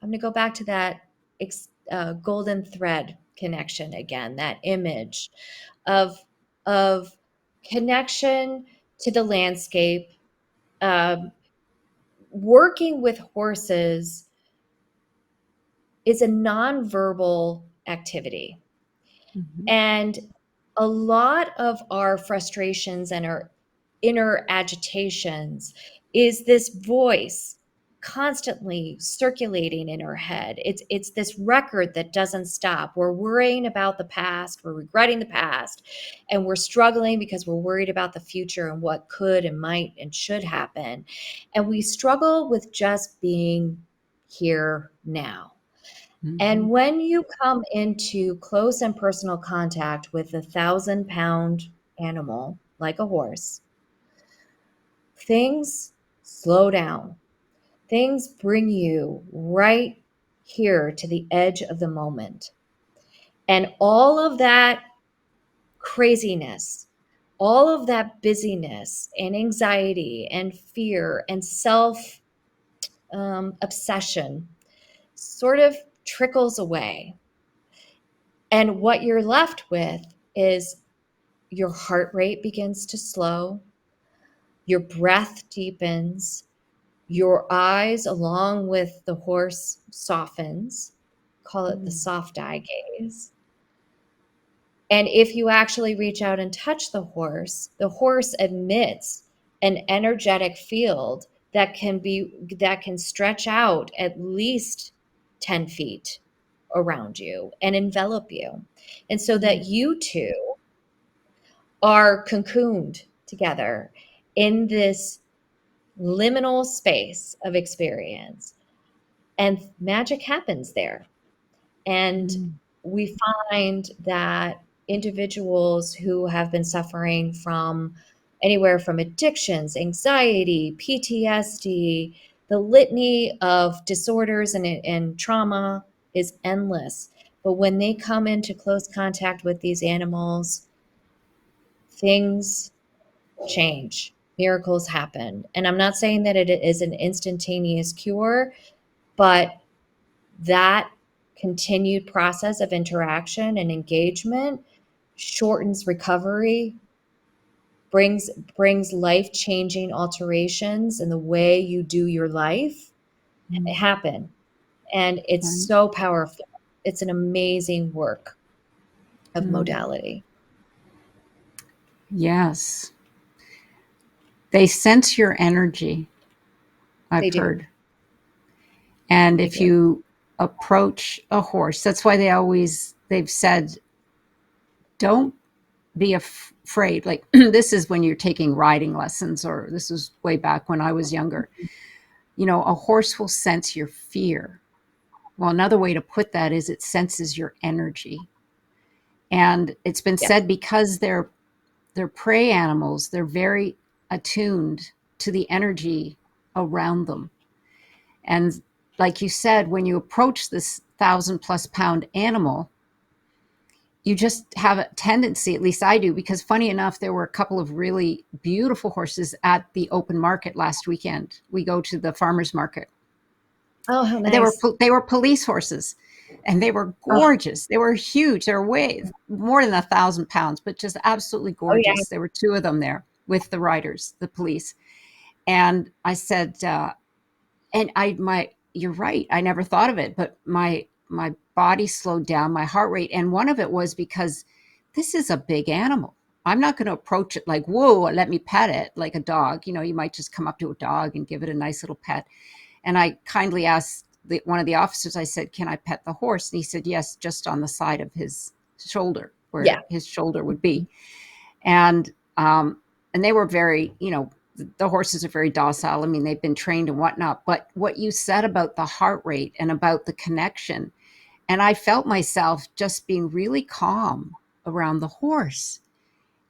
I'm going to go back to that golden thread connection again, that image of of connection to the landscape. Um, Working with horses is a nonverbal activity. Mhm. And a lot of our frustrations and our inner agitations is this voice constantly circulating in our head. It's this record that doesn't stop. We're worrying about the past, we're regretting the past, and we're struggling because we're worried about the future and what could and might and should happen. And we struggle with just being here now. And Mhm. when you come into close and personal contact with a 1,000-pound animal like a horse, things slow down. Things bring you right here to the edge of the moment. And all of that craziness, all of that busyness and anxiety and fear and self obsession sort of trickles away. And what you're left with is your heart rate begins to slow, your breath deepens, your eyes, along with the horse, softens. Call it the Mm. soft eye gaze. And if you actually reach out and touch the horse emits an energetic field that can stretch out at least 10 feet around you and envelop you. And so that you two are cocooned together in this liminal space of experience, and magic happens there. And Mm. we find that individuals who have been suffering from anywhere from addictions, anxiety, PTSD, the litany of disorders and trauma is endless. But when they come into close contact with these animals, things change, miracles happen. And I'm not saying that it is an instantaneous cure, but that continued process of interaction and engagement shortens recovery, brings life-changing alterations in the way you do your life Mm. happen. And it's Right. so powerful. It's an amazing work of Mm. modality. Yes. They sense your energy, They I've do. heard. And They if do. you approach a horse, that's why they've said, don't be afraid. Like, this is when you're taking riding lessons, or this was way back when I was younger. A horse will sense your fear. Well, another way to put that is it senses your energy. And it's been Yeah. said because they're prey animals, they're very attuned to the energy around them. And like you said, when you approach this 1,000+ pound animal, you just have a tendency, at least I do, because funny enough, there were a couple of really beautiful horses at the open market last weekend. We go to the farmer's market. Oh, how And they were nice. they were police horses, and they were Oh, gorgeous. They were huge. They were way more than 1,000 pounds, but just absolutely oh yeah. gorgeous. There were two of them there with the riders, the police. And I said, and you're right. I never thought of it, but my body slowed down, my heart rate, and one of it was because this is a big animal. I'm not going to approach it like, whoa, let me pet it like a dog. You might just come up to a dog and give it a nice little pet. And I kindly asked one of the officers, I said, can I pet the horse? And he said, yes, just on the side of his shoulder, where Yeah. his shoulder would be. And, and they were very, the horses are very docile. I mean, they've been trained and whatnot. But what you said about the heart rate and about the connection, and I felt myself just being really calm around the horse.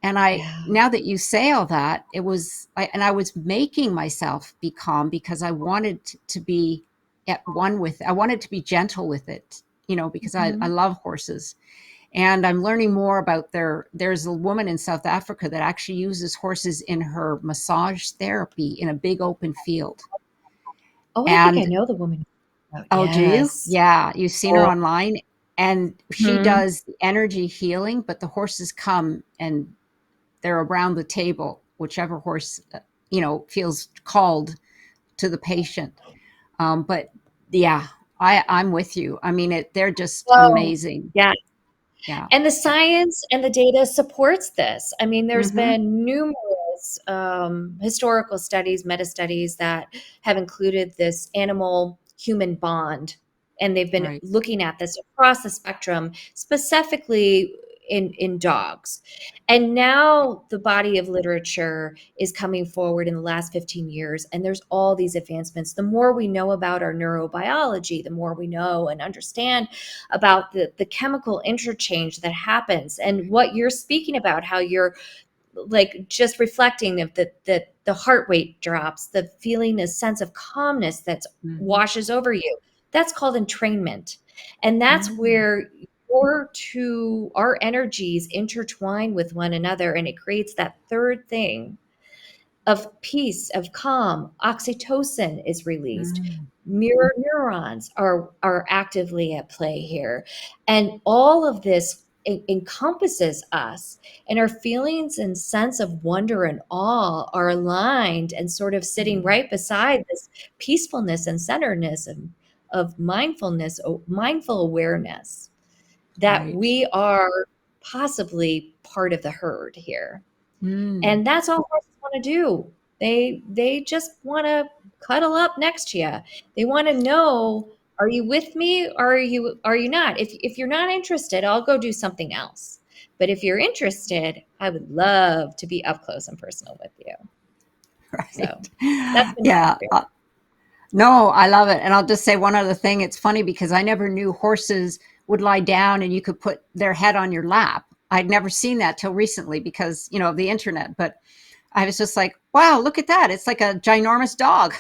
And Yeah. now that you say all that, I was making myself be calm because I wanted to be I wanted to be gentle with it, because I Mhm. love horses. And I'm learning more about there's a woman in South Africa that actually uses horses in her massage therapy in a big open field. Oh, I think I And know the woman. Oh, oh, do you? yes. Yeah, you've seen her Oh, online. And she mhm. does energy healing, but the horses come and they're around the table, whichever horse, feels called to the patient. But yeah, I'm with you. I mean, they're just Oh, amazing. yeah. Yeah. And the science and the data supports this. I mean, there's Mm-hmm. been numerous historical studies, meta studies that have included this animal human bond. And they've been Right. looking at this across the spectrum, specifically in dogs. And now the body of literature is coming forward in the last 15 years, and there's all these advancements. The more we know about our neurobiology, the more we know and understand about the chemical interchange that happens, and what you're speaking about, how you're like just reflecting that the heart rate drops, the feeling, a sense of calmness that Mm-hmm. washes over you. That's called entrainment. And that's Mm-hmm. where our energies intertwine with one another, and it creates that third thing of peace, of calm. Oxytocin is released. Mirror neurons are actively at play here. And all of this encompasses us, and our feelings and sense of wonder and awe are aligned and sort of sitting Mm-hmm. right beside this peacefulness and centeredness of mindfulness, mindful awareness that Right. we are possibly part of the herd here. Mm. And that's all horses want to do. They just want to cuddle up next to you. They want to know, are you with me or are you not? If you're not interested, I'll go do something else. But if you're interested, I would love to be up close and personal with you. So Right. that's been my Yeah. experience. No, I love it. And I'll just say one other thing. It's funny because I never knew horses would lie down and you could put their head on your lap. I'd never seen that till recently because, of the internet. But I was just like, wow, look at that. It's like a ginormous dog.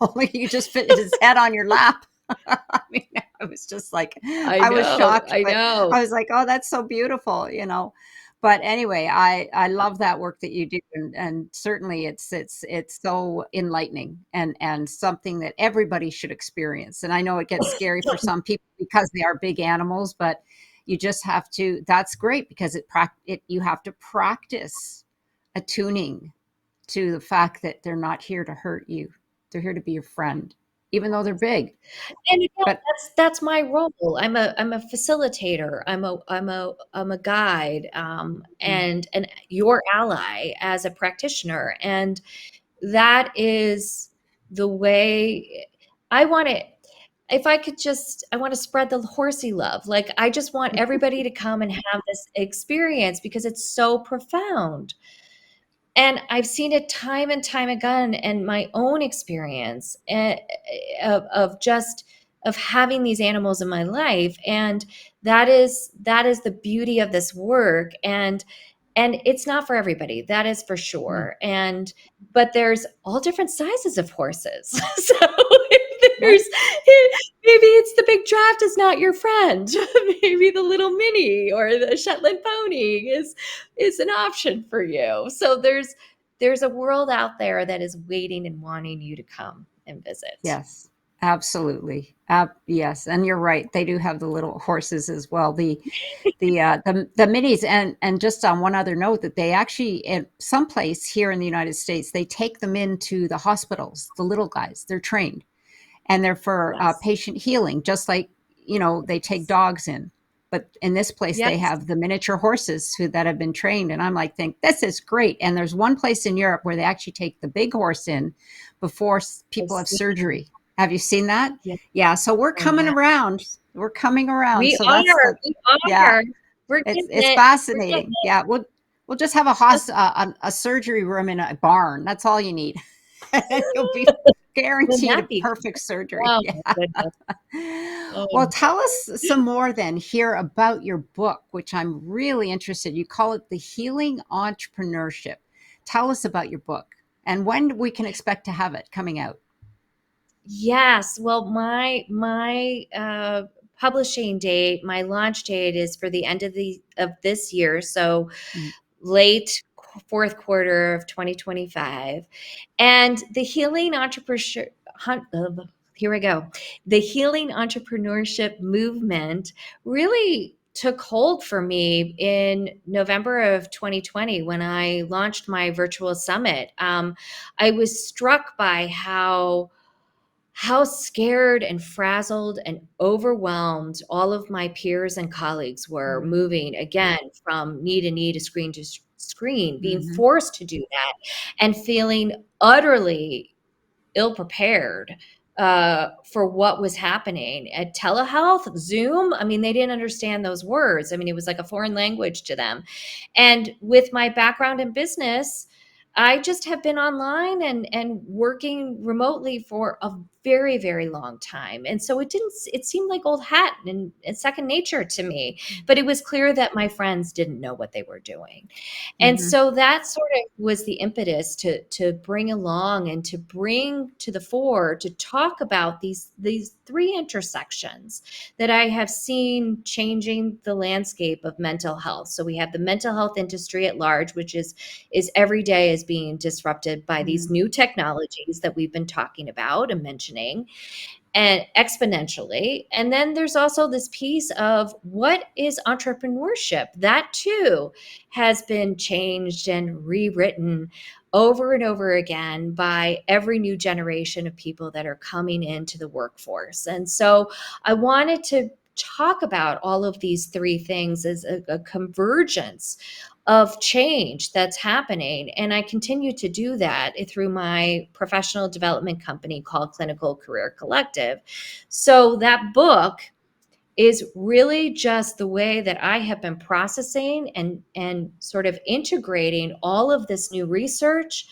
Only you just fit his head on your lap. I mean, I was just like, I I was know, shocked, I but know. I was like, oh, that's so beautiful. But anyway, I love that work that you do, and certainly it's so enlightening and something that everybody should experience. And I know it gets scary for some people because they are big animals, but you just have to. That's great because it you have to practice attuning to the fact that they're not here to hurt you. They're here to be your friend, even though they're big. And again, But that's my role. I'm a facilitator. I'm a guide, mm, and your ally as a practitioner. And that is the way I want it. If I could just, I want to spread the horsey love. Like I just want everybody to come and have this experience because it's so profound. And I've seen it time and time again, and my own experience of just of having these animals in my life, and that is the beauty of this work. And it's not for everybody, that is for mm, sure. And but there's all different sizes of horses. So if right, maybe it's the big draft is not your friend. Maybe the little mini or the Shetland pony is an option for you. So there's a world out there that is waiting and wanting you to come and visit. yes, absolutely, yes, and you're right. They do have the little horses as well. The minis, and just on one other note, that they actually at some place here in the United States they take them into the hospitals. The little guys, they're trained and they're for Yes. patient healing, just like they take dogs in. But in this place, they Yes. have the miniature horses that have been trained, and I'm like, think this is great. And there's one place in Europe where they actually take the big horse in before I've people have seen, surgery. Have you seen that? yeah, Yeah. So we're I coming have. around. We're coming around. We So that's are. the We yeah. are. We're It's getting it's it. We're getting fascinating. Yeah. We'll just have a surgery room in a barn. That's all you need. And you'll be it. Wouldn't guaranteed a that be perfect surgery. Oh Yeah. my goodness. Oh Well, my tell us some more then here about your book, which I'm really interested. You call it The Healing Entrepreneurship. Tell us about your book and when we can expect to have it coming out. Yes. Well, my publishing date, my launch date is for the end of this year, so Mm, late fourth quarter of 2025. And the healing entrepreneurship here we go. The healing entrepreneurship movement really took hold for me in November of 2020 when I launched my virtual summit. I was struck by how scared and frazzled and overwhelmed all of my peers and colleagues were mm, moving again from knee to knee to screen to screen, being mhm, forced to do that and feeling utterly ill prepared for what was happening at telehealth, Zoom. I mean, they didn't understand those words. I mean, it was like a foreign language to them. And with my background in business, I just have been online and working remotely for a very, very long time. And so it seemed like old hat and second nature to me. But it was clear that my friends didn't know what they were doing. And mhm, so that sort of was the impetus to bring along and to bring to the fore to talk about these three intersections that I have seen changing the landscape of mental health. So we have the mental health industry at large, which is every day is being disrupted by these mhm, new technologies that we've been talking about and mentioning and exponentially. And then there's also this piece of what is entrepreneurship? That too has been changed and rewritten over and over again by every new generation of people that are coming into the workforce. And so I wanted talk about all of these three things as a convergence of change that's happening. And I continue to do that through my professional development company called Clinical Career Collective. So that book is really just the way that I have been processing and sort of integrating all of this new research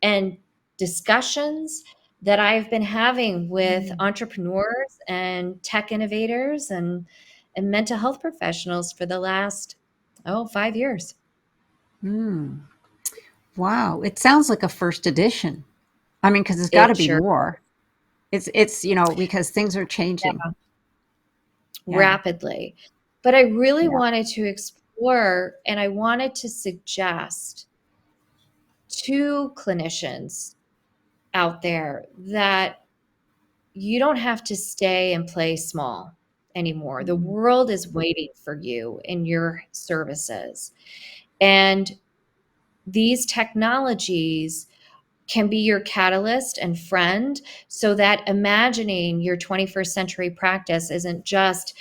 and discussions that I've been having with Mm. entrepreneurs and tech innovators and mental health professionals for the last 5 years. Mm. Wow. It sounds like a first edition. I mean, because it's got to It be sure more. Because things are changing. Yeah. rapidly. But I really Yeah. wanted to explore and I wanted to suggest to clinicians out there that you don't have to stay and play small anymore. The Mm. world is waiting for you and your services. And these technologies can be your catalyst and friend so that imagining your 21st century practice isn't just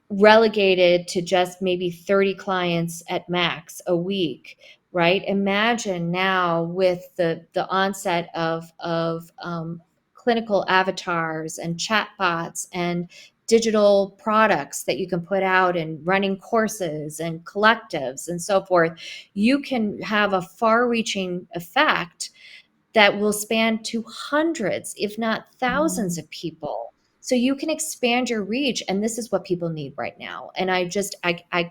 relegated to just maybe 30 clients at max a week, right? Imagine now with the onset of clinical avatars and chatbots and digital products that you can put out and running courses and collectives and so forth, you can have a far-reaching effect that will span to hundreds, if not thousands Mm. of people. So you can expand your reach. And this is what people need right now. And I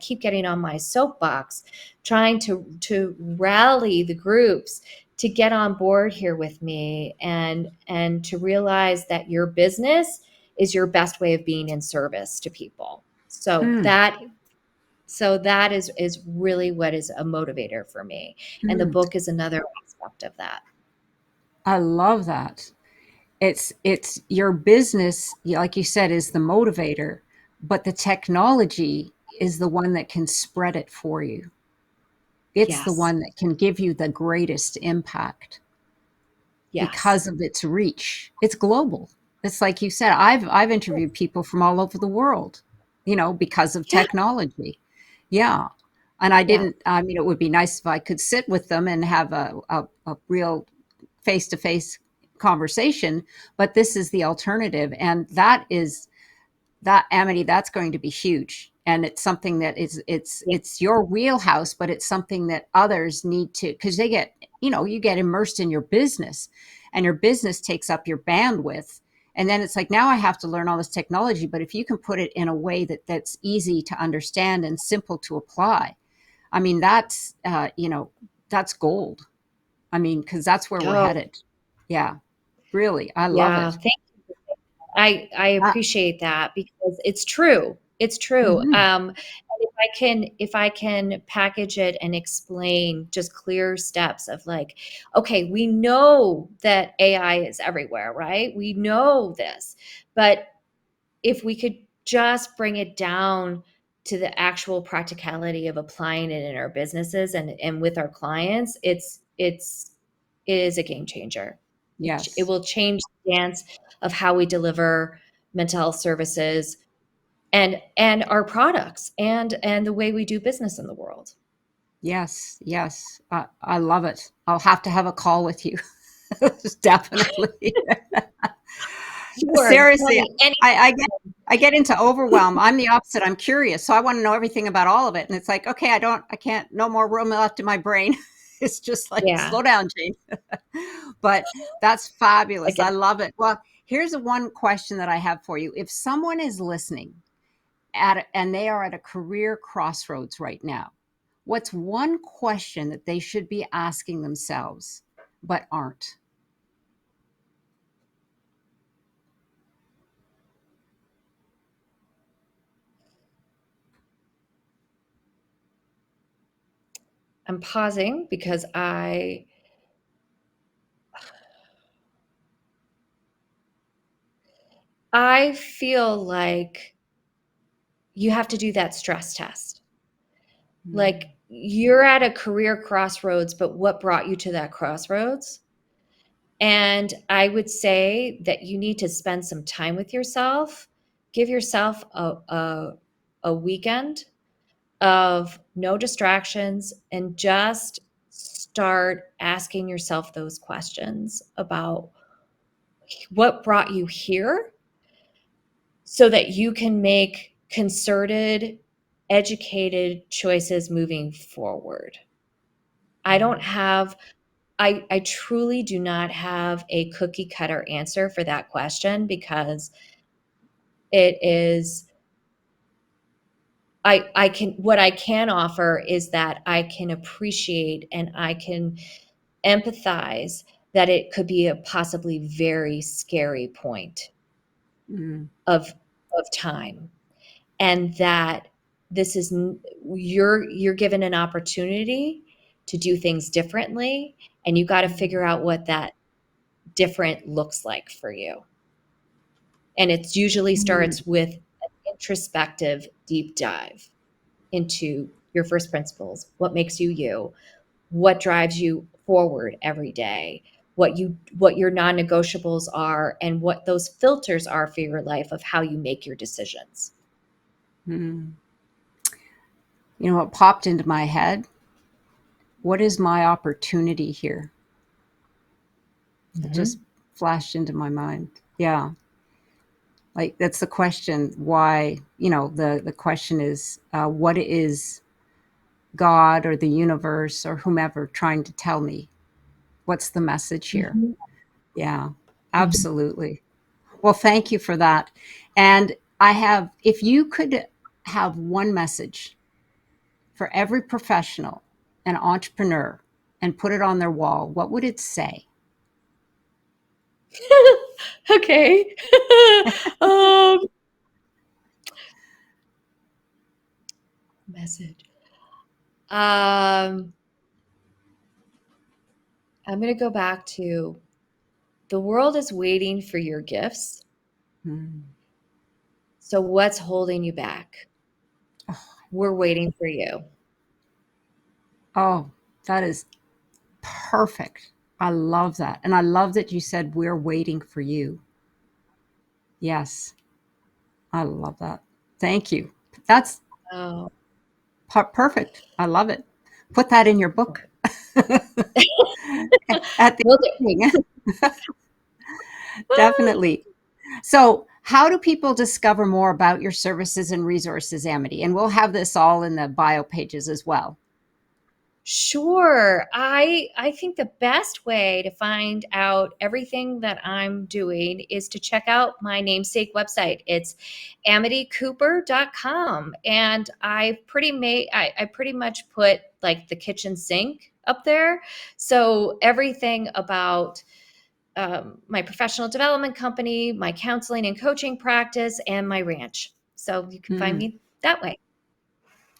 keep getting on my soapbox, trying to rally the groups to get on board here with me and to realize that your business is your best way of being in service to people. Mm. So that is really what is a motivator for me. And the Mm. book is another aspect of that. I love that. It's your business, like you said, is the motivator, but the technology is the one that can spread it for you. It's the Yes. one that can give you the greatest impact Yes. because of its reach. It's global. It's like you said, I've interviewed people from all over the world, because of Yeah. technology. Yeah. And I Yeah. didn't, I mean, it would be nice if I could sit with them and have a real face to face conversation, but this is the alternative. And that Amity, that's going to be huge. And it's something that Yeah. it's your wheelhouse, but it's something that others need to, because you get immersed in your business and your business takes up your bandwidth. And then it's like, now I have to learn all this technology, but if you can put it in a way that's easy to understand and simple to apply, I mean, that's gold. I mean, because that's where we're Oh, headed. Yeah, really. I love yeah. it. I Uh, appreciate that because it's true. It's true. mhm. And if I can package it and explain just clear steps of like, okay, we know that AI is everywhere, right? We know this, but if we could just bring it down to the actual practicality of applying it in our businesses and with our clients, it is a game changer. It Yes. will change the dance of how we deliver mental health services and our products and the way we do business in the world. Yes, yes. I love it. I'll have to have a call with you. Definitely. Sure, tell Seriously, me any. I get into overwhelm. I'm the opposite. I'm curious, so I want to know everything about all of it. And it's like, okay, I can't, no more room left in my brain. It's just like, Yeah, slow down, Jane. But that's I fabulous. get I love it. Well, here's one question that I have for you. If someone is listening and they are at a career crossroads right now, what's one question that they should be asking themselves but aren't? I'm pausing because I feel like you have to do that stress test. Mm. Like you're at a career crossroads, but what brought you to that crossroads? And I would say that you need to spend some time with yourself give yourself a weekend of no distractions and just start asking yourself those questions about what brought you here so that you can make concerted, educated choices moving forward. I don't have I truly do not have a cookie cutter answer for that question because it is I can what I can offer is that I can appreciate and I can empathize that it could be a possibly very scary point Mm. of time, and that this is you're given an opportunity to do things differently, and you got to figure out what that different looks like for you. And it usually Mm. starts with an introspective deep dive into your first principles, what makes you you, what drives you forward every day, what your non-negotiables are, and what those filters are for your life of how you make your decisions. Mm. You know what popped into my head? What is my opportunity here? It just Mm-hmm. flashed into my mind. Yeah. Like that's the question. Why, the question is, what is God or the universe or whomever trying to tell me? What's the message here? Mm-hmm. Yeah, Mm-hmm. absolutely. Well, thank you for that. And if you could have one message for every professional and entrepreneur and put it on their wall, what would it say? Okay. um, Message. Um, I'm going to go back to the world is waiting for your gifts. Hmm. So what's holding you back? We're waiting for you. Oh, that is perfect. I love that. And I love that you said we're waiting for you. Yes, I love that. Thank you. That's Oh, perfect. I love it. Put that in your book at the will beginning. do. Definitely. So, how do people discover more about your services and resources, Amity? And we'll have this all in the bio pages as well. Sure. I think the best way to find out everything that I'm doing is to check out my namesake website. It's amitycooper.com. And I pretty much put like the kitchen sink up there. So everything about my professional development company, my counseling and coaching practice, and my ranch. So you can find Mm, me that way.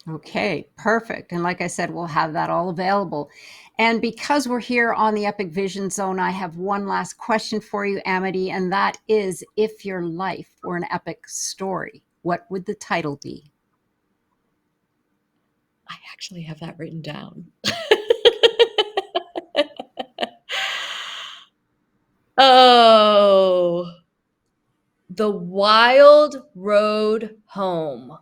okay, perfect. And like I said, we'll have that all available. And because we're here on the Epic Vision Zone, I have one last question for you, Amity, and that is if your life were an epic story, what would the title be? I actually have that written down. Oh, the wild road home.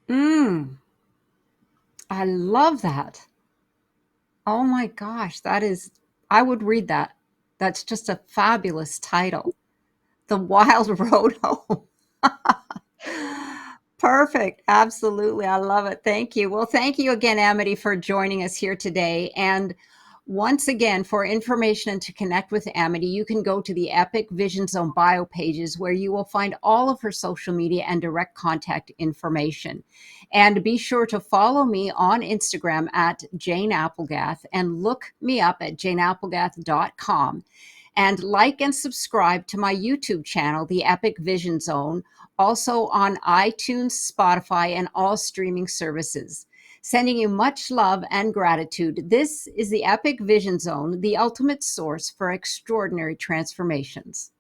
Mm, I love that. Oh my gosh, I would read that. That's just a fabulous title. The Wild Road Home. Perfect. Absolutely. I love it. Thank you. Well, thank you again, Amity, for joining us here today. And once again, for information and to connect with Amity, you can go to the Epic Vision Zone bio pages where you will find all of her social media and direct contact information. And be sure to follow me on Instagram at Jane Applegath and look me up at janeapplegath.com. And like and subscribe to my YouTube channel, The Epic Vision Zone, also on iTunes, Spotify, and all streaming services. Sending you much love and gratitude. This is the Epic Vision Zone, the ultimate source for extraordinary transformations.